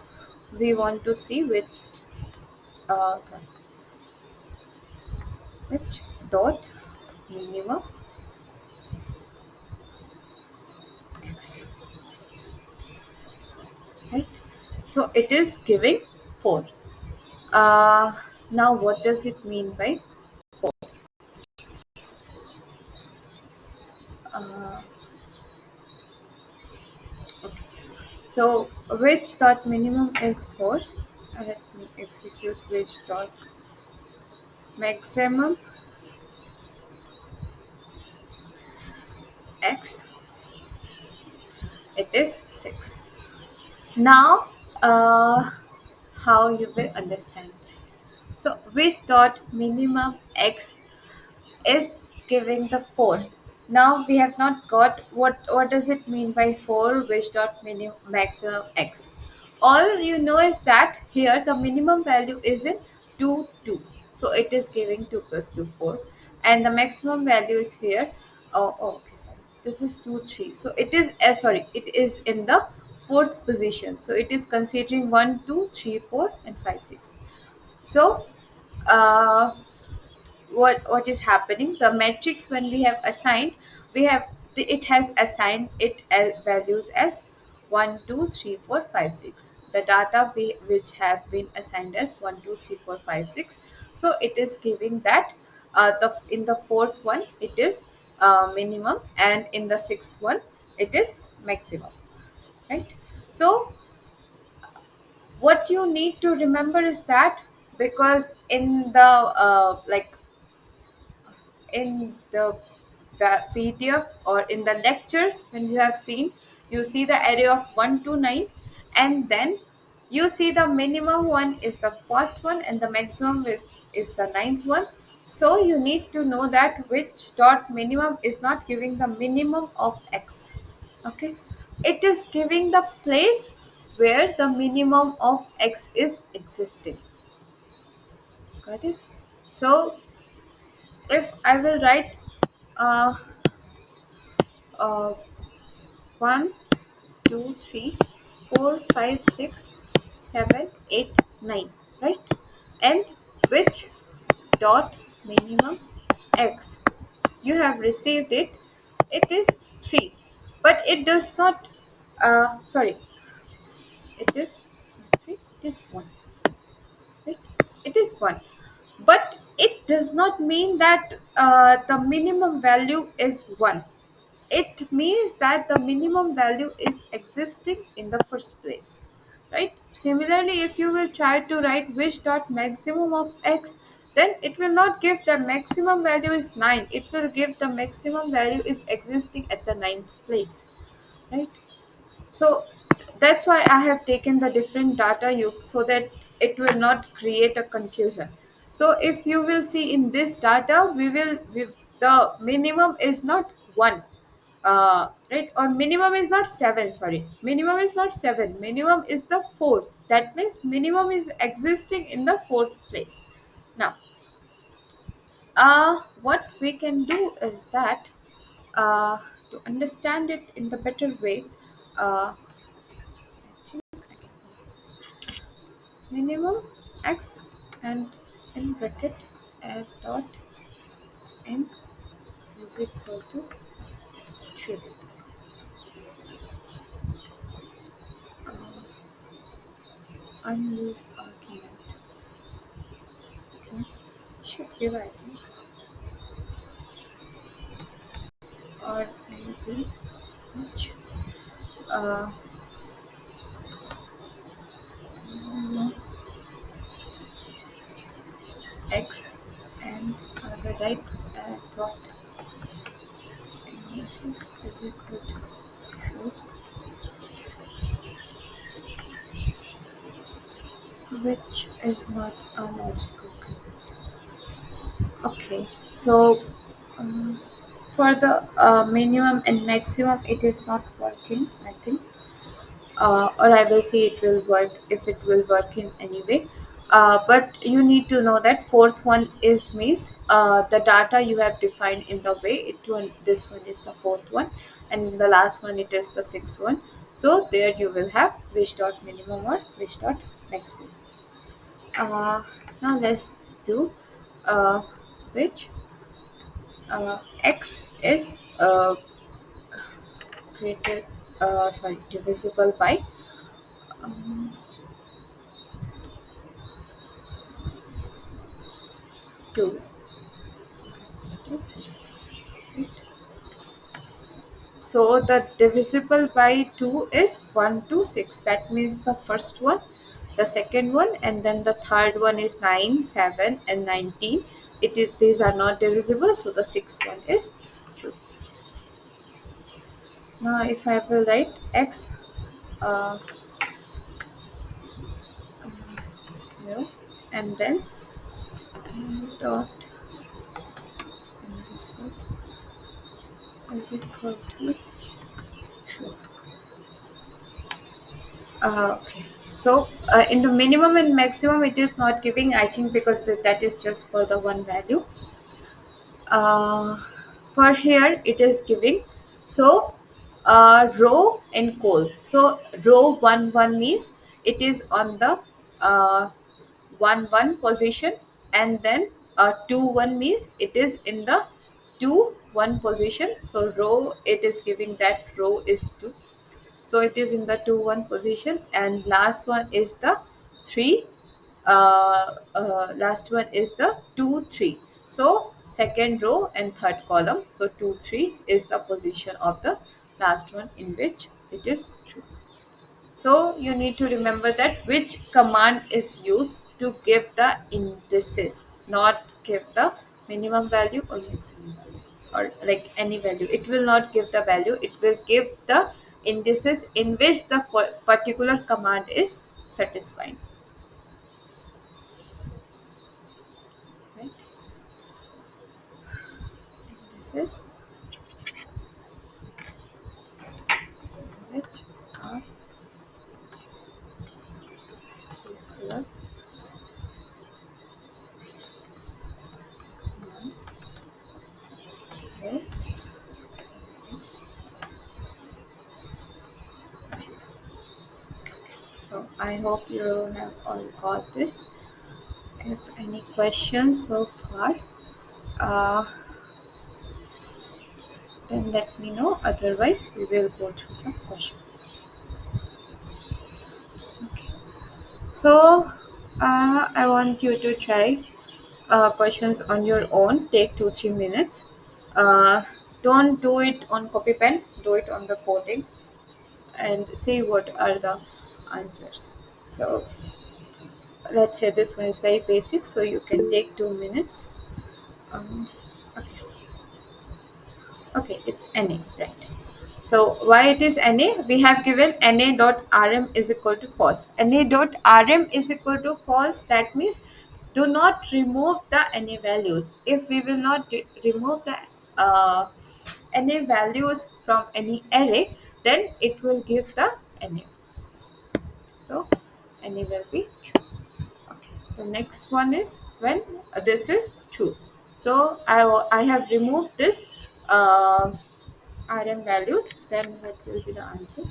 we want to see sorry, which dot minimum x, right? So it is giving 4. Uh, Now what does it mean by 4? Uh, okay. So which dot minimum is 4? Let me execute which dot maximum x. It is 6. Now, how you will understand this? So which dot minimum x is giving the 4. Now we have not got what does it mean by 4, which dot minimum maximum x. All you know is that here the minimum value is in 2 2. so it is giving 2 plus 2 4, and the maximum value is here. Okay, sorry, this is 2 3, so it is sorry, it is in the fourth position, so it is considering 1 2 3 4 and 5 6. So uh, what is happening, the matrix when we have assigned, we have it has assigned it as values as 1 2 3 4 5 6, the data which have been assigned as 1 2 3 4 5 6. So it is giving that in the fourth one it is minimum, and in the sixth one it is maximum, right? So what you need to remember is that, because in the in the PDF or in the lectures, when you have seen, you see the array of 1 to 9, and then you see the minimum one is the first one and the maximum is the ninth one. So you need to know that which dot minimum is not giving the minimum of x. Okay, it is giving the place where the minimum of x is existing. Got it? So if I will write uh, uh, 1 2 3 4 5 6 7 8 9, right? And which dot minimum x you have received it, it is 3, but it does not sorry, it is not 3, it is 1, right? It is 1, but it does not mean that the minimum value is 1. It means that the minimum value is existing in the first place, right? Similarly, if you will try to write which dot maximum of x, then it will not give the maximum value is 9, it will give the maximum value is existing at the ninth place, right? So that's why I have taken the different data you, so that it will not create a confusion. So if you will see in this data, the minimum is not 1, right? Or minimum is not 7, sorry, minimum is not 7, minimum is the fourth, that means minimum is existing in the fourth place. Now what we can do is that, to understand it in the better way, I think I can use this minimum x, and in bracket add dot n is equal to 3. uh, Unused argument, okay, should give, I think, or maybe which uh, minimum of x, and I will write dot analysis is equal to true, which is not a logical command. Okay, so um, for the minimum and maximum, it is not working, I think, or I will say it will work if it will work in any way. But you need to know that fourth one is means the data you have defined in the way it one, this one is the fourth one, and the last one it is the sixth one. So there you will have which dot minimum or which dot maximum. Now let's do uh, which x is created sorry, divisible by um, 2. So the divisible by 2 is 1 to 6. That means the first one, the second one, and then the third one is 9, 7, and 19. These are not divisible, so the sixth one is true. Now if I will write x uh, 0, and then dot, and this is equal to true. Okay. So in the minimum and maximum, it is not giving, I think, because that is just for the one value. For here it is giving. So row and col. So row 1 1 means it is on the 1 1 position, and then 2 1 means it is in the 2 1 position. So row, it is giving that row is 2, so it is in the 2 1 position, and last one is the 3, last one is the 2 3. So second row and third column, so 2 3 is the position of the last one in which it is true. So you need to remember that which command is used to give the indices, not give the minimum value or maximum value or like any value. It will not give the value, it will give the indices in which the particular command is satisfying. Right? Indices which are particular command will satisfy. So I hope you have all got this. If any questions so far, uh, then let me know. Otherwise, we will go through some questions. Okay. So I want you to try questions on your own. Take 2 3 minutes. Uh, don't do it on copy pen. Do it on the coding and see what are the answers. So let's say this one is very basic. So you can take 2 minutes. Okay. Okay, it's NA, right? So why it is NA? We have given NA dot RM is equal to false. NA dot RM is equal to false. That means do not remove the NA values. If we will not remove the NA values from any array, then it will give the NA. So NA will be true. Okay. The next one is when this is true. So I have removed this RM values, then what will be the answer?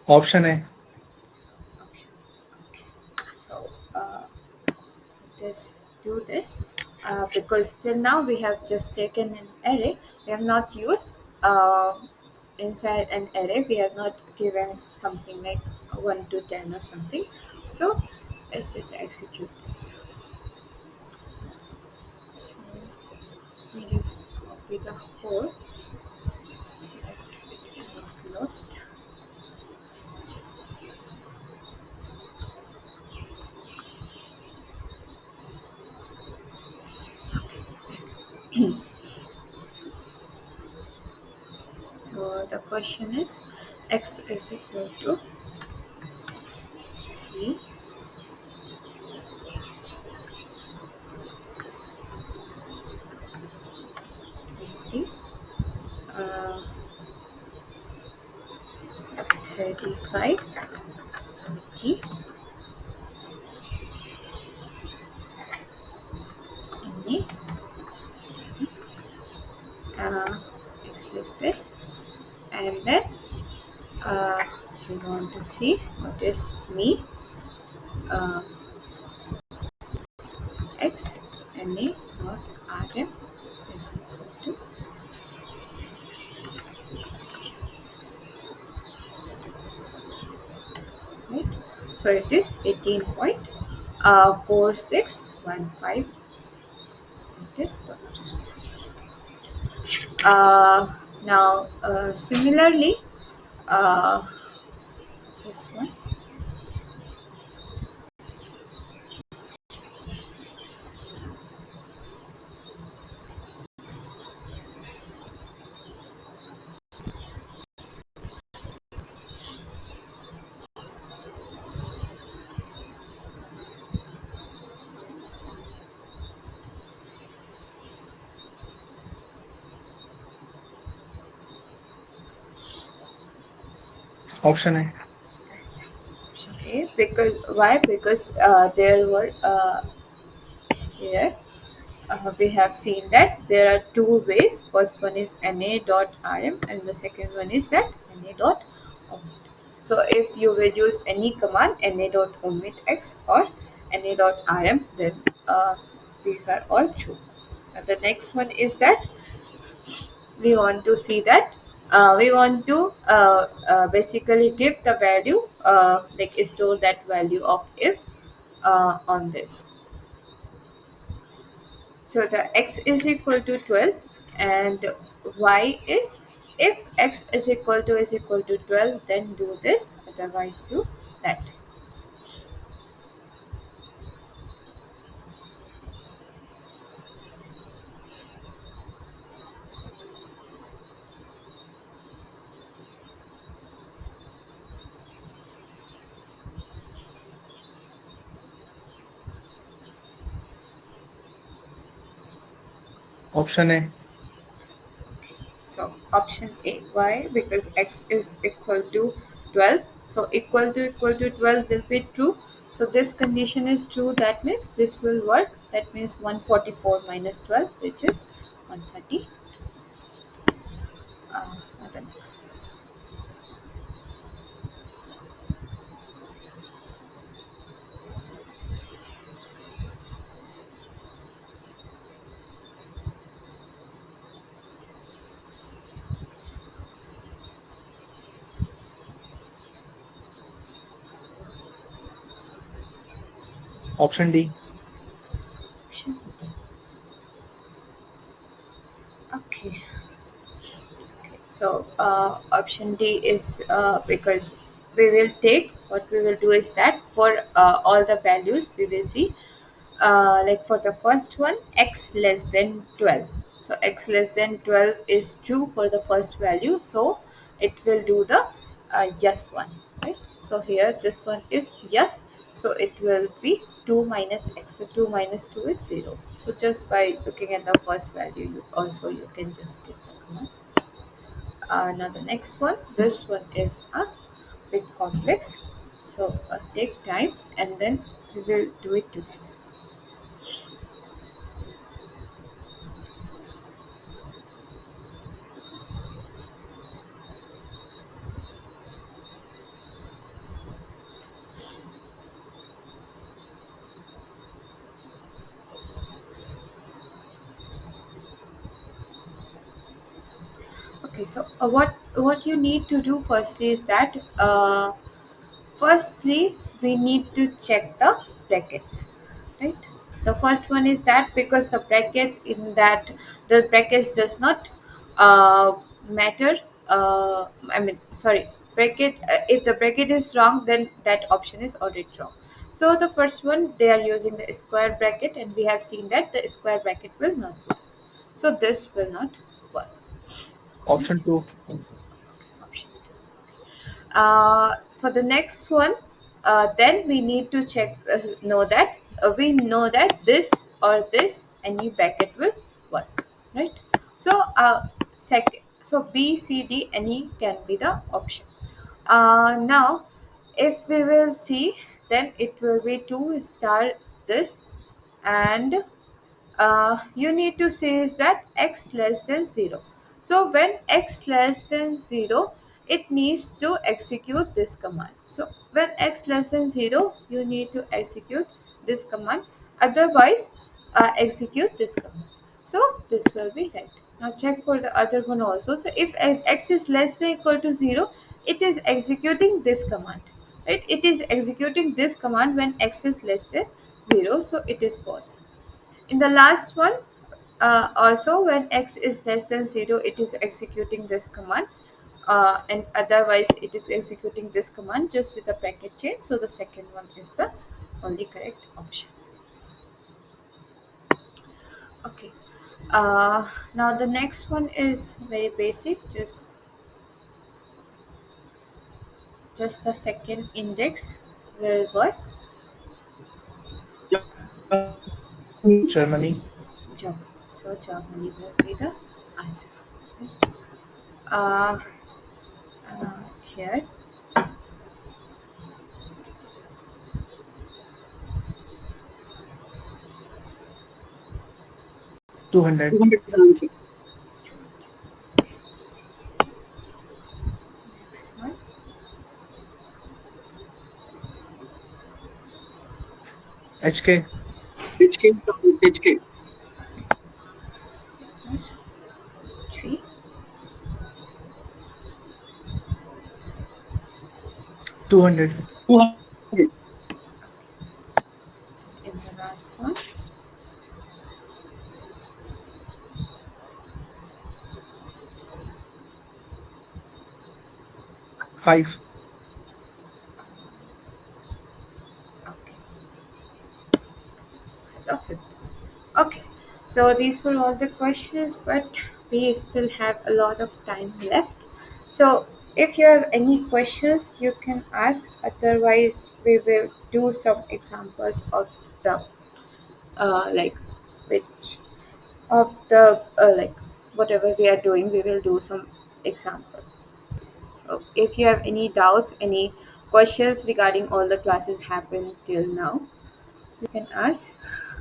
Option A. Option. So let us do this because till now we have just taken an array. We have not used inside an array. We have not given something like 1 to 10 or something. So let's just execute this. So we just copy the whole so that it will not lost. So the question is x is equal to c 20 35 40 any x is this, and then uh, we want to see what is me uh, x na dot rm is equal to right. So it is 18.4615. So it is the first one. Now, similarly, uh, this one. Option A. Option A. Because why? Because there were here we have seen that there are two ways. First one is na.rm and the second one is that na.omit. So if you will use any command na.omit x or na.rm, then these are all true. And the next one is that we want to see that we want to basically give the value like store that value of if on this. So the x is equal to 12 and y is, if x is equal to 12, then do this, otherwise do that. Option A. So option A. Why? Because x is equal to 12. So equal to 12 will be true. So this condition is true. That means this will work. That means 144 minus 12, which is 130. The next one. Option D. Option. Okay. Okay, so option D is because we will take, what we will do is that for all the values we will see, like for the first one, x less than 12. So x less than 12 is true for the first value, so it will do the yes one, right? So here this one is yes, so it will be 2 minus x. So 2 minus 2 is 0. So just by looking at the first value, you can just give the command. Now the next one, this one is a bit complex, so take time and then we will do it together. Okay, so what you need to do firstly is that firstly we need to check the brackets, right? The first one is that because the brackets in that, the brackets does not matter. I mean, sorry, bracket, if the bracket is wrong, then that option is already wrong. So the first one, they are using the square bracket and we have seen that the square bracket will not work, so this will not work, Option right? 2. Option two. For the next one, then we need to check, know that we know that this or this any bracket will work, right? So second, so b c d any can be the option. Now if we will see, then it will be 2 star this, and you need to say is that x less than 0. So when x less than 0, it needs to execute this command. So when x less than 0, you need to execute this command, otherwise execute this command. So this will be right. Now check for the other one also. So if x is less than equal to 0, it is executing this command, right? It is executing this command when x is less than 0, so it is false. In the last one, Also, when x is less than 0, it is executing this command, and otherwise it is executing this command just with a bracket change. So the second one is the only correct option. Okay. Now the next one is very basic. Just the second index will work. Germany. Germany. So Germany will be the answer. Uh, Here 200. 200 is the answer. next one. HK. HK is the HK. Yes. 3. 200. 200. In the last one. 5. Okay. So the fifth one. Okay. So these were all the questions, but we still have a lot of time left. So if you have any questions, you can ask. Otherwise, we will do some examples of the like which of the like whatever we are doing. We will do some example. So if you have any doubts, any questions regarding all the classes happened till now, you can ask.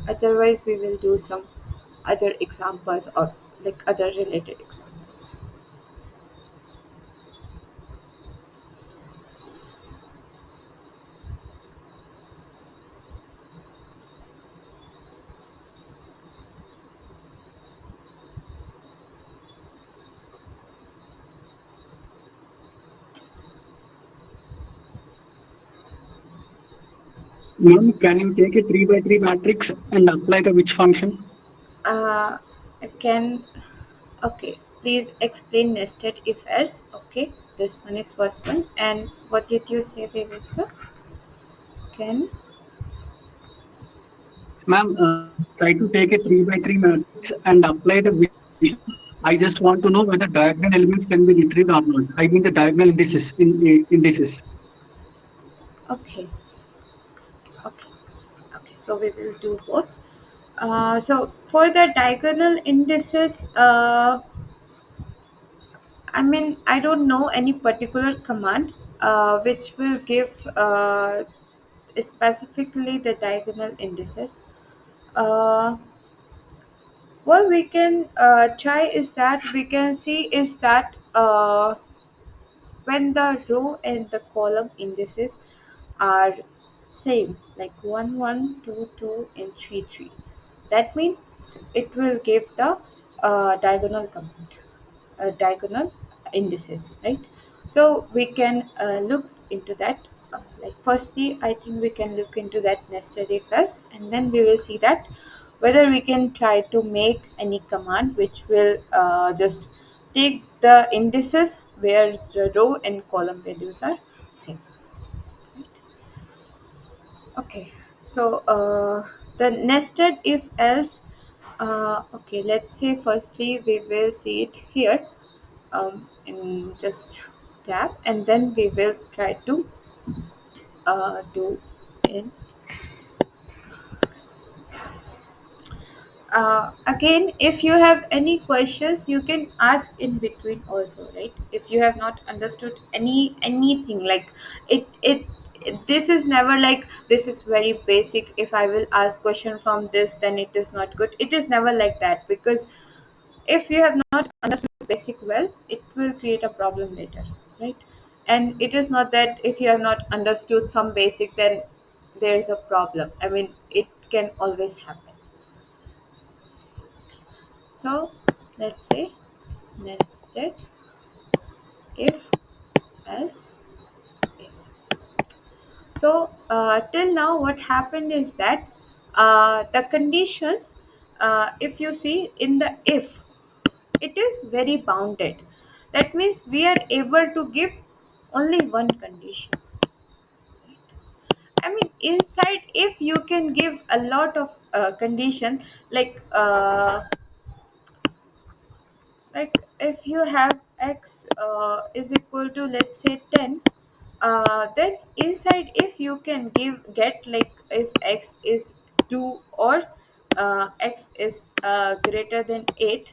Otherwise, we will do some other examples of like other related examples. Ma'am, can you take a 3 by 3 matrix and apply the which function? Uh, can Okay. Please explain nested if else. Okay. This one is first one. And what did you say, Vivek sir? Can Ma'am, try to take a 3 by 3 matrix and apply the which function. I just want to know whether diagonal elements can be retrieved or not. I mean the diagonal indices. okay. Okay. Okay. So we will do both. So for the diagonal indices, I mean, I don't know any particular command which will give specifically the diagonal indices. Uh, what we can try is that we can see is that when the row and the column indices are same, like 1 1 2 2 and 3 3, that means it will give the diagonal command, diagonal indices, right? So we can look into that. Like firstly, I think we can look into that nested if else, and then we will see that whether we can try to make any command which will just take the indices where the row and column values are same. Okay, so the nested if else. Okay, let's say firstly we will see it here in just tab, and then we will try to do in again. If you have any questions, you can ask in between also, right? If you have not understood anything, like this is never like this is very basic. If I will ask question from this, then it is not good. It is never like that, because if you have not understood basic well, it will create a problem later, right? And it is not that if you have not understood some basic, then there is a problem. I mean, it can always happen. So let's say nested if else if. So till now what happened is that the conditions if you see in the if, it is very bounded. That means we are able to give only one condition. I mean, inside if you can give a lot of condition, like if you have x is equal to, let's say, 10, then inside if you can get, like, if x is 2, or x is greater than 8,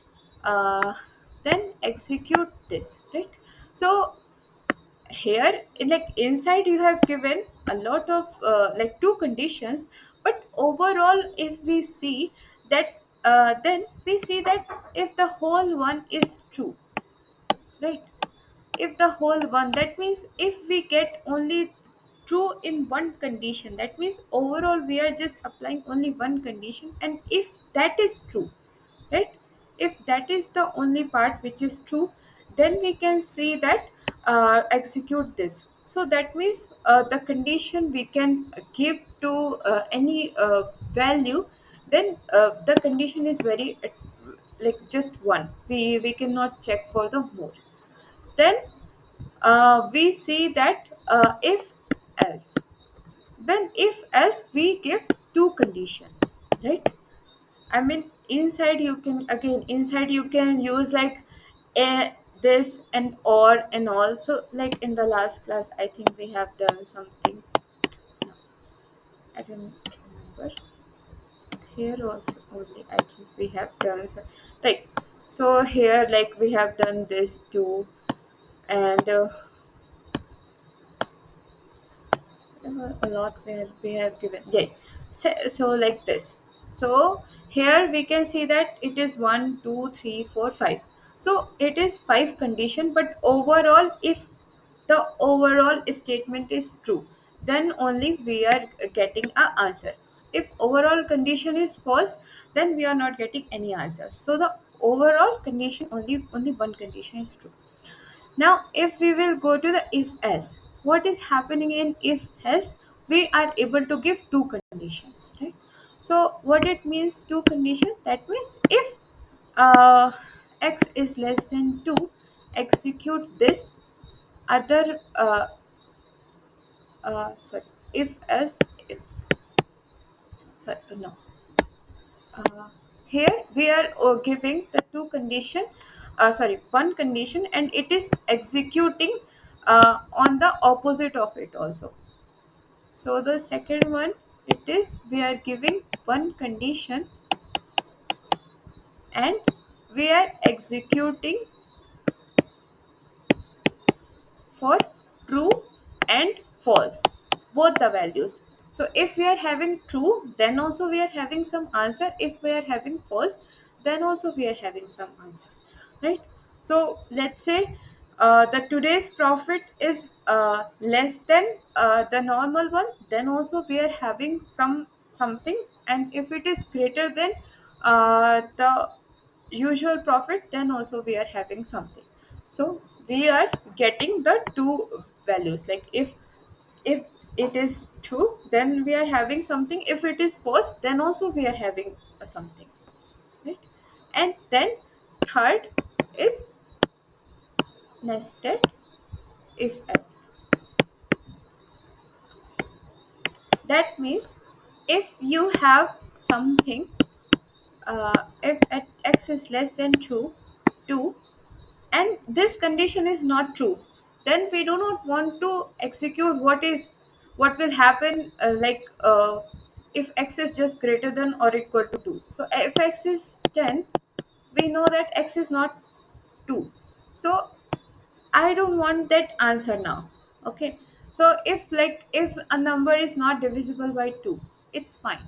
then execute this, right? So here, like, inside you have given a lot of like two conditions, but overall if we see that, then we see that if the whole one is true, right? If the whole one, that means if we get only true in one condition, that means overall we are just applying only one condition, and if that is true, right, if that is the only part which is true, then we can see that execute this. So that means the condition we can give to any value, then the condition is very like just one, we cannot check for the more. Then we see that if else, then if else we give two conditions, right? I mean, inside you can, again, inside you can use like a this and or and all. So like in the last class I think we have done something. No, I don't remember. Here also only I think we have done some, like, so here like we have done this too. And a lot where we have given, yeah. So like this. So here we can see that it is 1 2 3 4 5. So it is 5 condition, but overall if the overall statement is true, then only we are getting a answer. If overall condition is false, then we are not getting any answer. So the overall condition, only one condition is true. Now, if we will go to the if else, what is happening in if else? We are able to give two conditions, right? So, what it means two condition? That means if x is less than 2, execute this other sorry, if else, if, sorry, no, uh, here we are giving the two condition, sorry, one condition, and it is executing on the opposite of it also. So the second one, it is we are giving one condition and we are executing for true and false, both the values. So if we are having true, then also we are having some answer. If we are having false, then also we are having some answer, right? So let's say the today's profit is less than the normal one, then also we are having something. And if it is greater than the usual profit, then also we are having something. So we are getting the two values. Like if it is true, then we are having something. If it is false, then also we are having something, right? And then third is nested if else. That means if you have something, if at x is less than 2, and this condition is not true, then we do not want to execute what will happen, if x is just greater than or equal to 2. So if x is 10, we know that x is not 2. So I don't want that answer now. Okay. So if a number is not divisible by 2, it's fine.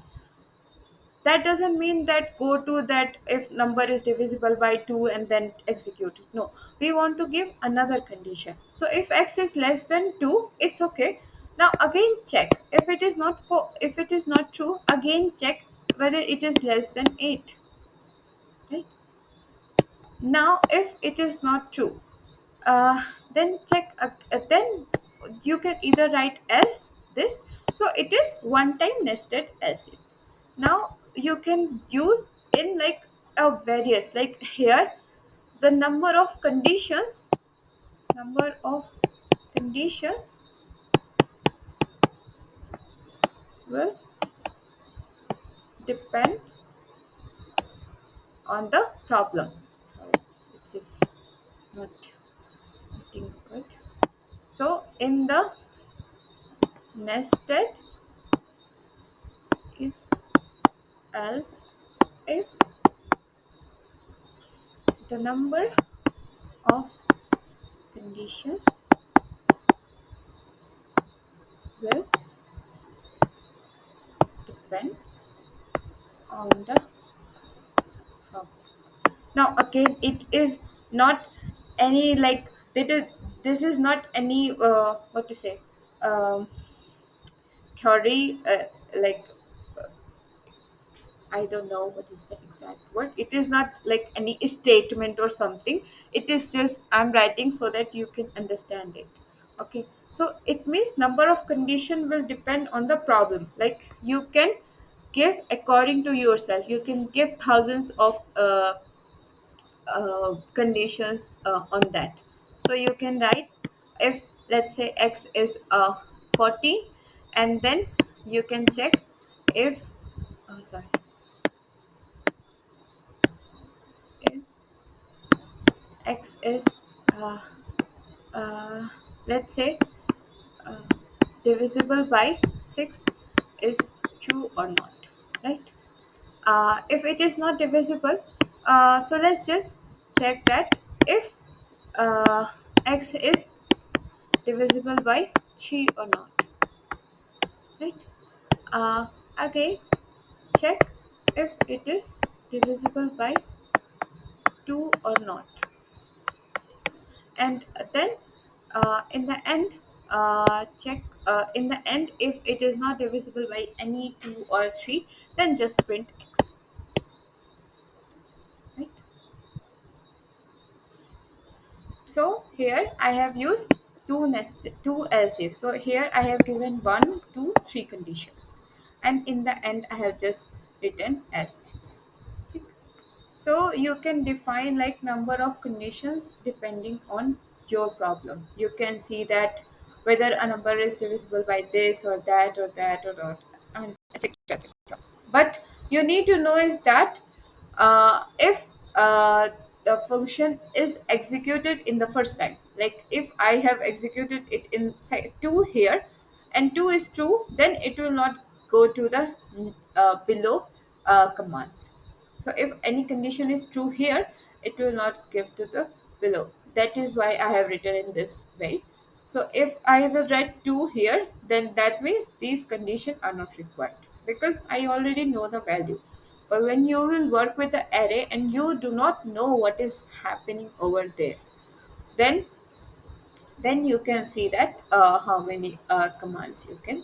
That doesn't mean that go to that if number is divisible by 2 and then execute it. No, we want to give another condition. So if x is less than 2, it's okay. Now again check, if it is not true, again check whether it is less than 8, right? Now if it is not true, then check, then you can either write else this. So it is one time nested else if. Now you can use in like a various, like here the number of conditions will depend on the problem. Sorry, it is not getting good. So in the nested if else, if the number of conditions will depend on the problem. Now again, it is not any like this is not any what to say, theory, like I don't know what is the exact word. It is not like any statement or something. It is just I'm writing so that you can understand it. Okay. So it means number of condition will depend on the problem. Like you can give according to yourself. You can give thousands of conditions on that. So you can write if let's say x is 14, and then you can check if sorry, if x is uh, uh, let's say uh, divisible by 6 is true or not, right? If it is not divisible, so let's just check that if uh, x is divisible by 3 or not, right? Again, check if it is divisible by 2 or not, and then in the end, check in the end if it is not divisible by any 2 or 3, then just print x, right? So here I have used two else if. So here I have given 1, 2, 3 conditions, and in the end I have just written as x. So you can define like number of conditions depending on your problem. You can see that whether a number is divisible by this or that or that or not, and etc. etc. But you need to know is that if the function is executed in the first time, like if I have executed it in say 2 here and 2 is true, then it will not go to the below commands. So if any condition is true here, it will not give to the below. That is why I have written in this way. So if I will write 2 here, then that means these conditions are not required because I already know the value. But when you will work with the array and you do not know what is happening over there, then you can see that how many commands you can,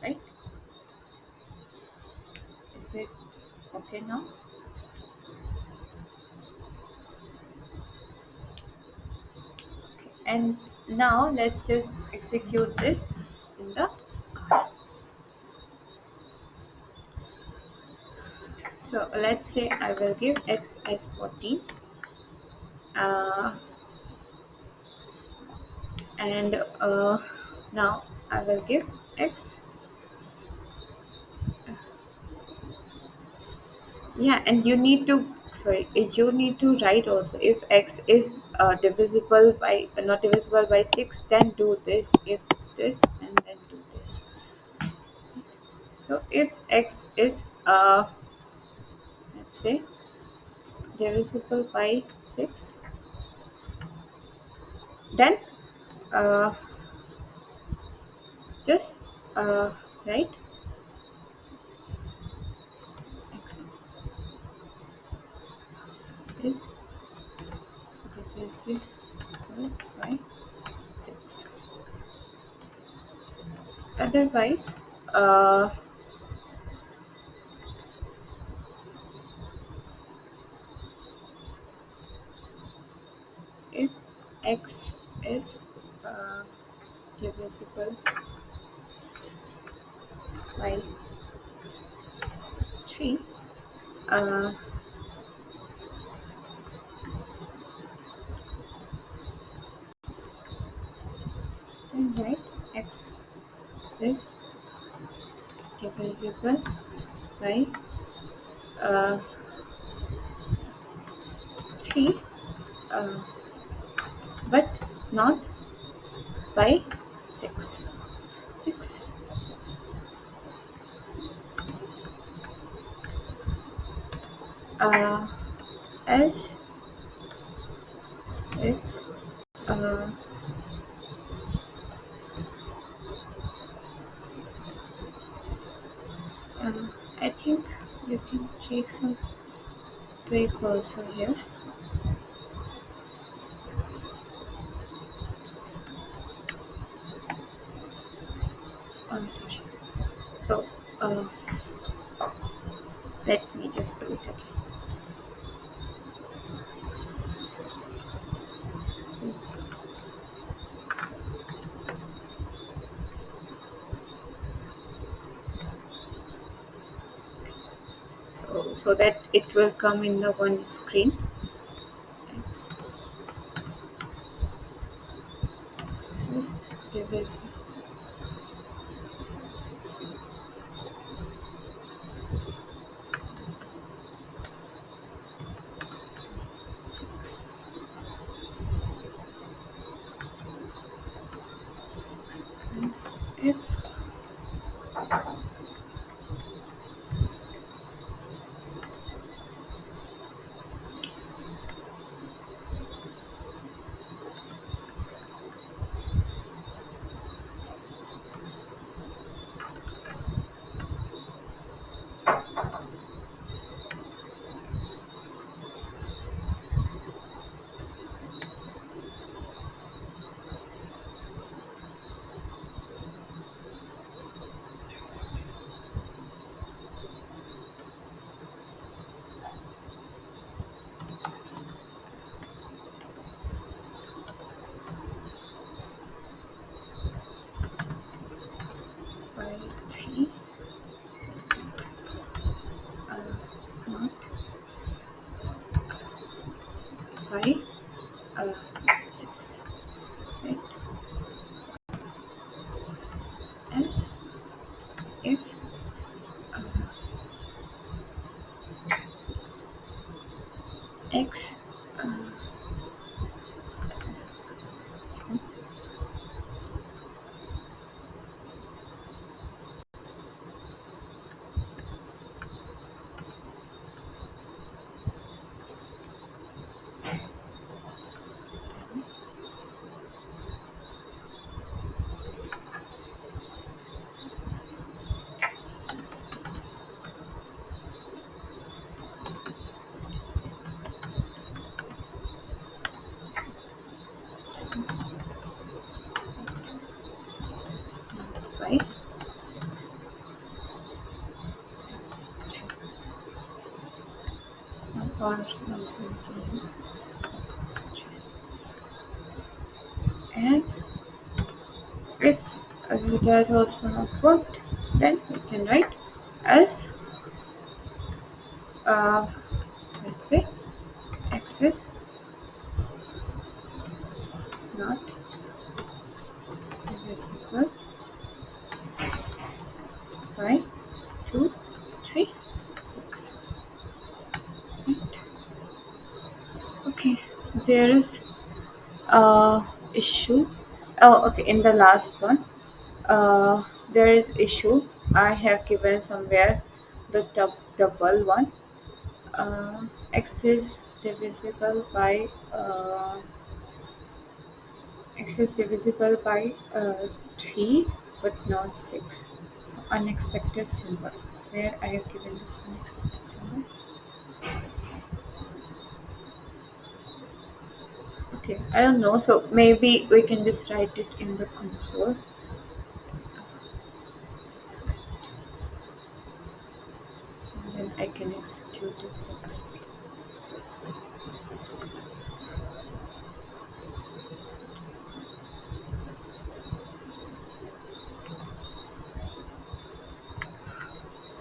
right? Is it okay now? Okay. And now let's just execute this in the so let's say I will give x as 14, uh, and now I will give x. Yeah, and you need to sorry, you need to write also if x is divisible by not divisible by 6, then do this, if this, and then do this. So if x is let's say divisible by 6, then uh, just write x is divisible by 6. Otherwise, if x is divisible by 3 uh, then write x is divisible by 3 uh, but not by 6. 6 as if uh, I think you can take some break also here. Sorry. So let me just do it again. This is so that it will come in the one screen. X is divisible. Six. 6 as if by 3 not by 6, right? As if x by 6 or no something 6 and if that also not worked, then we can write as uh, let's say x is not divisible by 2, 3, 6. Right. Okay, there is issue. Oh, okay, in the last one there is issue. I have given somewhere the double one. X is divisible by x is divisible by 3 but not 6. So unexpected symbol, where I have given this unexpected symbol. Okay, I don't know, so maybe we can just write it in the console. And then I can execute it separately.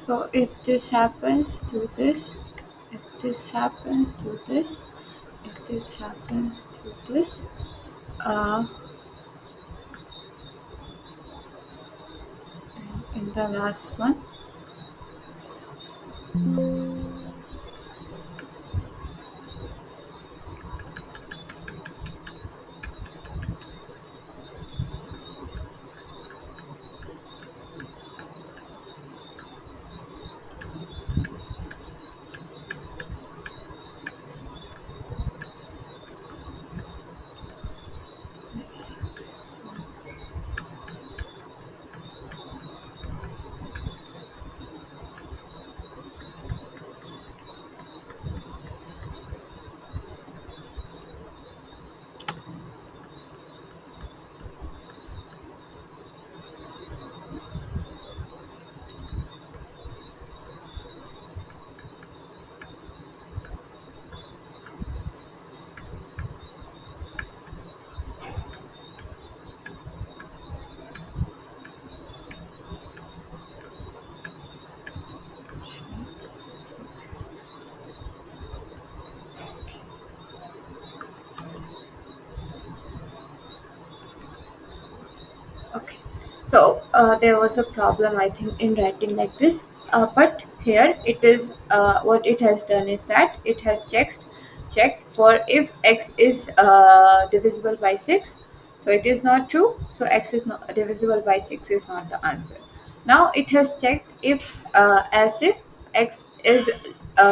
So if this happens, do this. If this happens, do this. If this happens, do this. Uh, in the last one, yes. Six. Okay, so there was a problem, I think, in writing like this. But here it is. What it has done is that it has checked for if x is divisible by 6. So it is not true. So x is not divisible by 6 is not the answer. Now it has checked if as if x is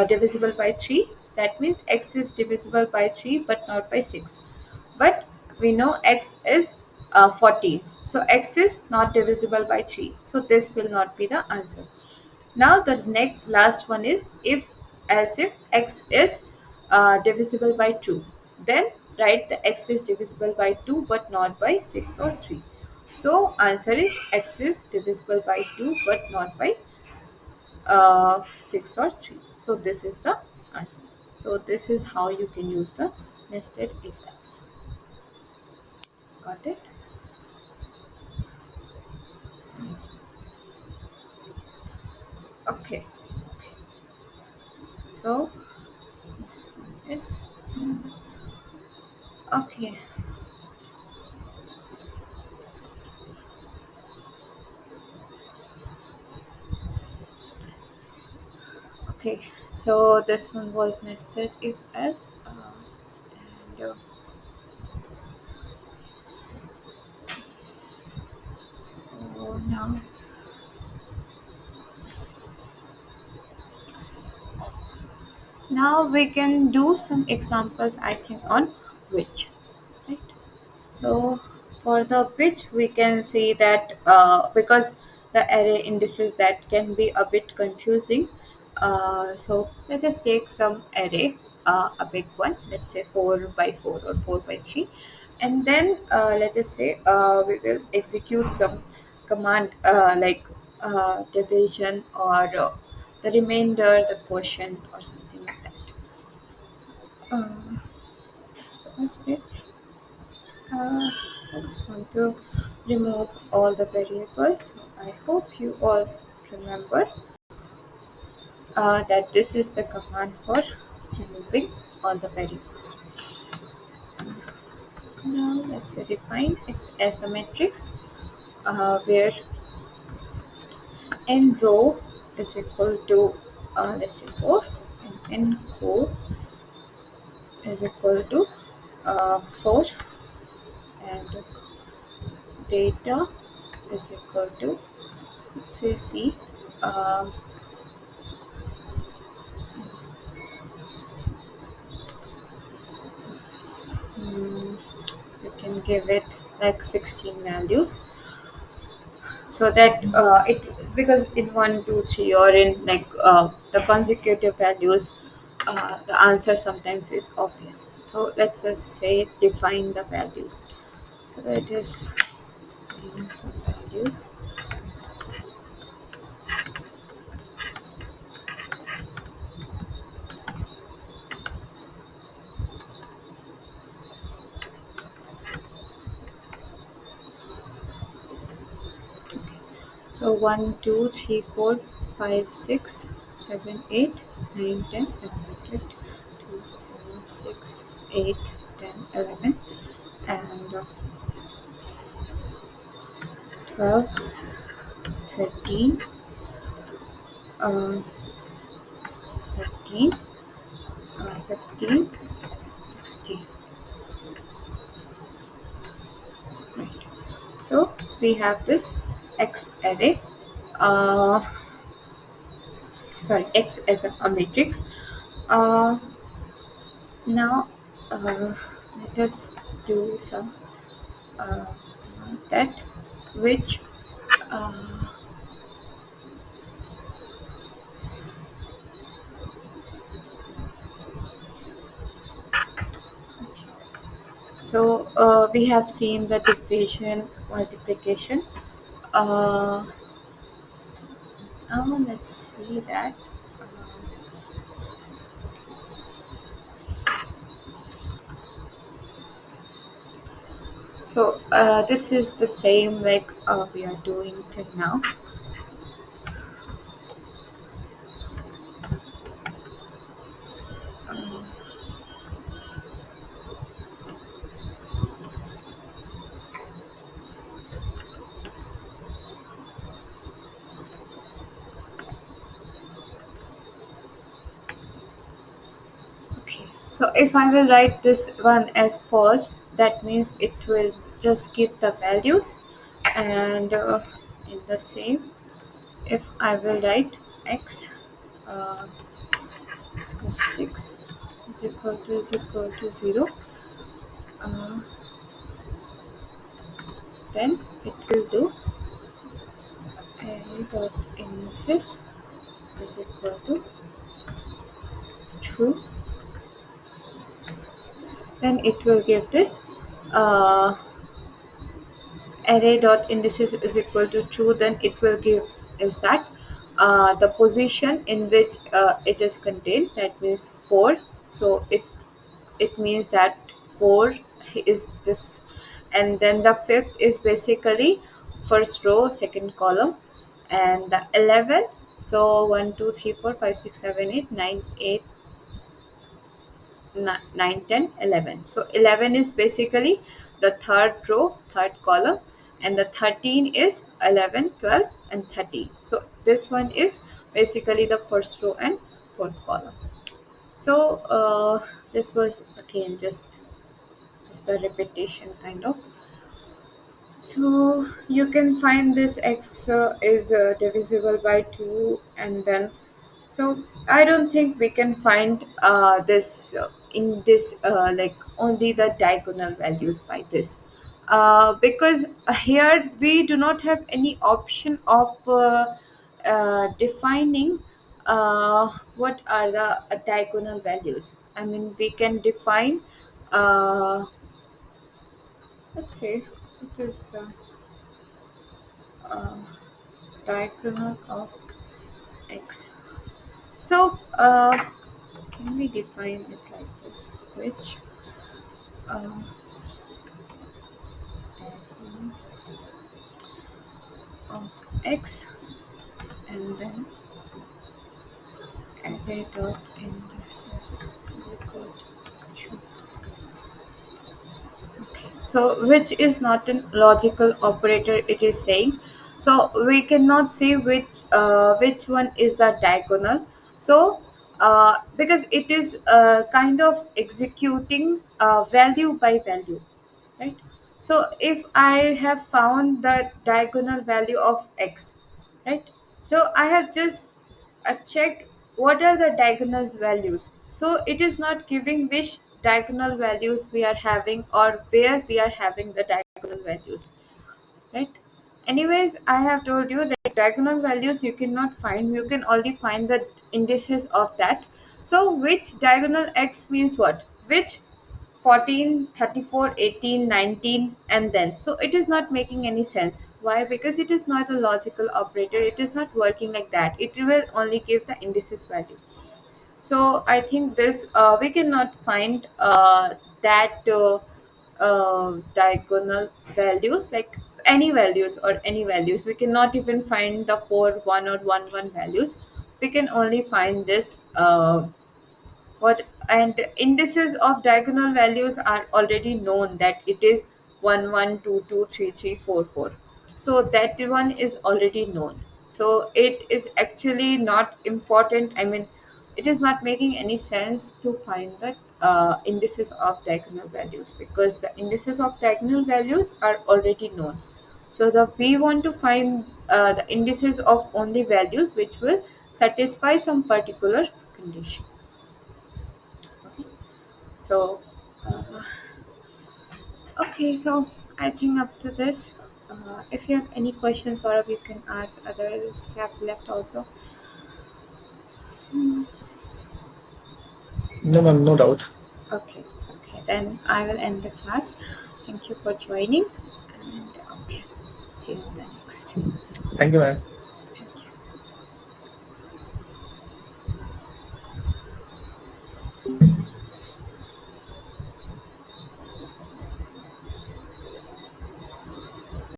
divisible by 3. That means x is divisible by 3 but not by 6. But we know x is 14, so x is not divisible by 3, so this will not be the answer. Now the next last one is if as if x is divisible by 2, then write the x is divisible by 2 but not by 6 or 3. So answer is x is divisible by 2 but not by 6 or 3. So this is the answer. So this is how you can use the nested if else. Got it? Okay. So this one is okay. Okay. So this one was nested if else, and so now we can do some examples, I think, on which, right? So for the which we can see that because the array indices that can be a bit confusing. So let us take some array, a big one, let's say 4 by 4 or 4 by 3, and then let us say we will execute some command like division or the remainder, the quotient or something like that. Uh, so let's say I just want to remove all the variables. I hope you all remember that this is the command for removing all the variables. Now let's define x as the matrix where n row is equal to let's say 4 and n core is equal to 4 and data is equal to, let's say, c. Uh, mm, we can give it like 16 values, so that it, because in 1 2 3 or in like the consecutive values, the answer sometimes is obvious. So let's just say define the values. So that is some values. So 1, 2, 3, 4, 5, 6, 7, 8, 9, 10, 11. Right? 2, 4, 6, 8, 10, 11, and 12, 13, 14, 15, 16. Right. So we have this X array. Uh, sorry, X as a matrix. Uh, now let us do some uh, that which uh, so we have seen the division multiplication. Uh, now let's see that. Uh, so this is the same like we are doing till now. Um, Okay, so if I will write this one as false, that means it will just give the values, and in the same, if I will write x uh, plus 6 is equal to 0, uh, then it will do array dot indices is equal to true, then it will give this uh, array dot indices is equal to true, then it will give is that the position in which it is contained, that means 4. So it means that 4 is this, and then the fifth is basically first row second column, and the 11, so 1 2 3 4 5 6 7 8 9 8 9 10 11, so 11 is basically the third row third column, and the 13 is 11 12 and 13, so this one is basically the first row and fourth column. So this was again just the repetition kind of. So you can find this x is divisible by 2, and then so I don't think we can find this in this like only the diagonal values by this, because here we do not have any option of defining what are the diagonal values. I mean, we can define uh, let's say what is the uh, diagonal of x. So can we define it like this, which diagonal of x, and then array dot indices is equal to 2. Okay, so which is not a logical operator, it is saying. So we cannot say which one is the diagonal. So because it is kind of executing value by value, right? So if I have found the diagonal value of x, right? So I have just checked what are the diagonal values. So it is not giving which diagonal values we are having or where we are having the diagonal values, right? Anyways, I have told you that diagonal values you cannot find, you can only find the indices of that. So which diagonal x means what, which 14, 34, 18, 19, and then, so it is not making any sense. Why? Because it is not a logical operator, it is not working like that, it will only give the indices value. So I think this we cannot find that diagonal values, like any values or any values. We cannot even find the 4 1 or 1 1 values. We can only find this what and indices of diagonal values are already known, that it is 1 1 2 2 3 3 4 4. So that one is already known, so it is actually not important. I mean, it is not making any sense to find the indices of diagonal values, because the indices of diagonal values are already known. So the we want to find the indices of only values which will satisfy some particular condition. Okay, so uh, okay, so I think up to this, if you have any questions, or you can ask others who have left also. No, ma'am, no doubt. Okay, okay, then I will end the class. Thank you for joining, and okay, see you in the next. Thank you, ma'am.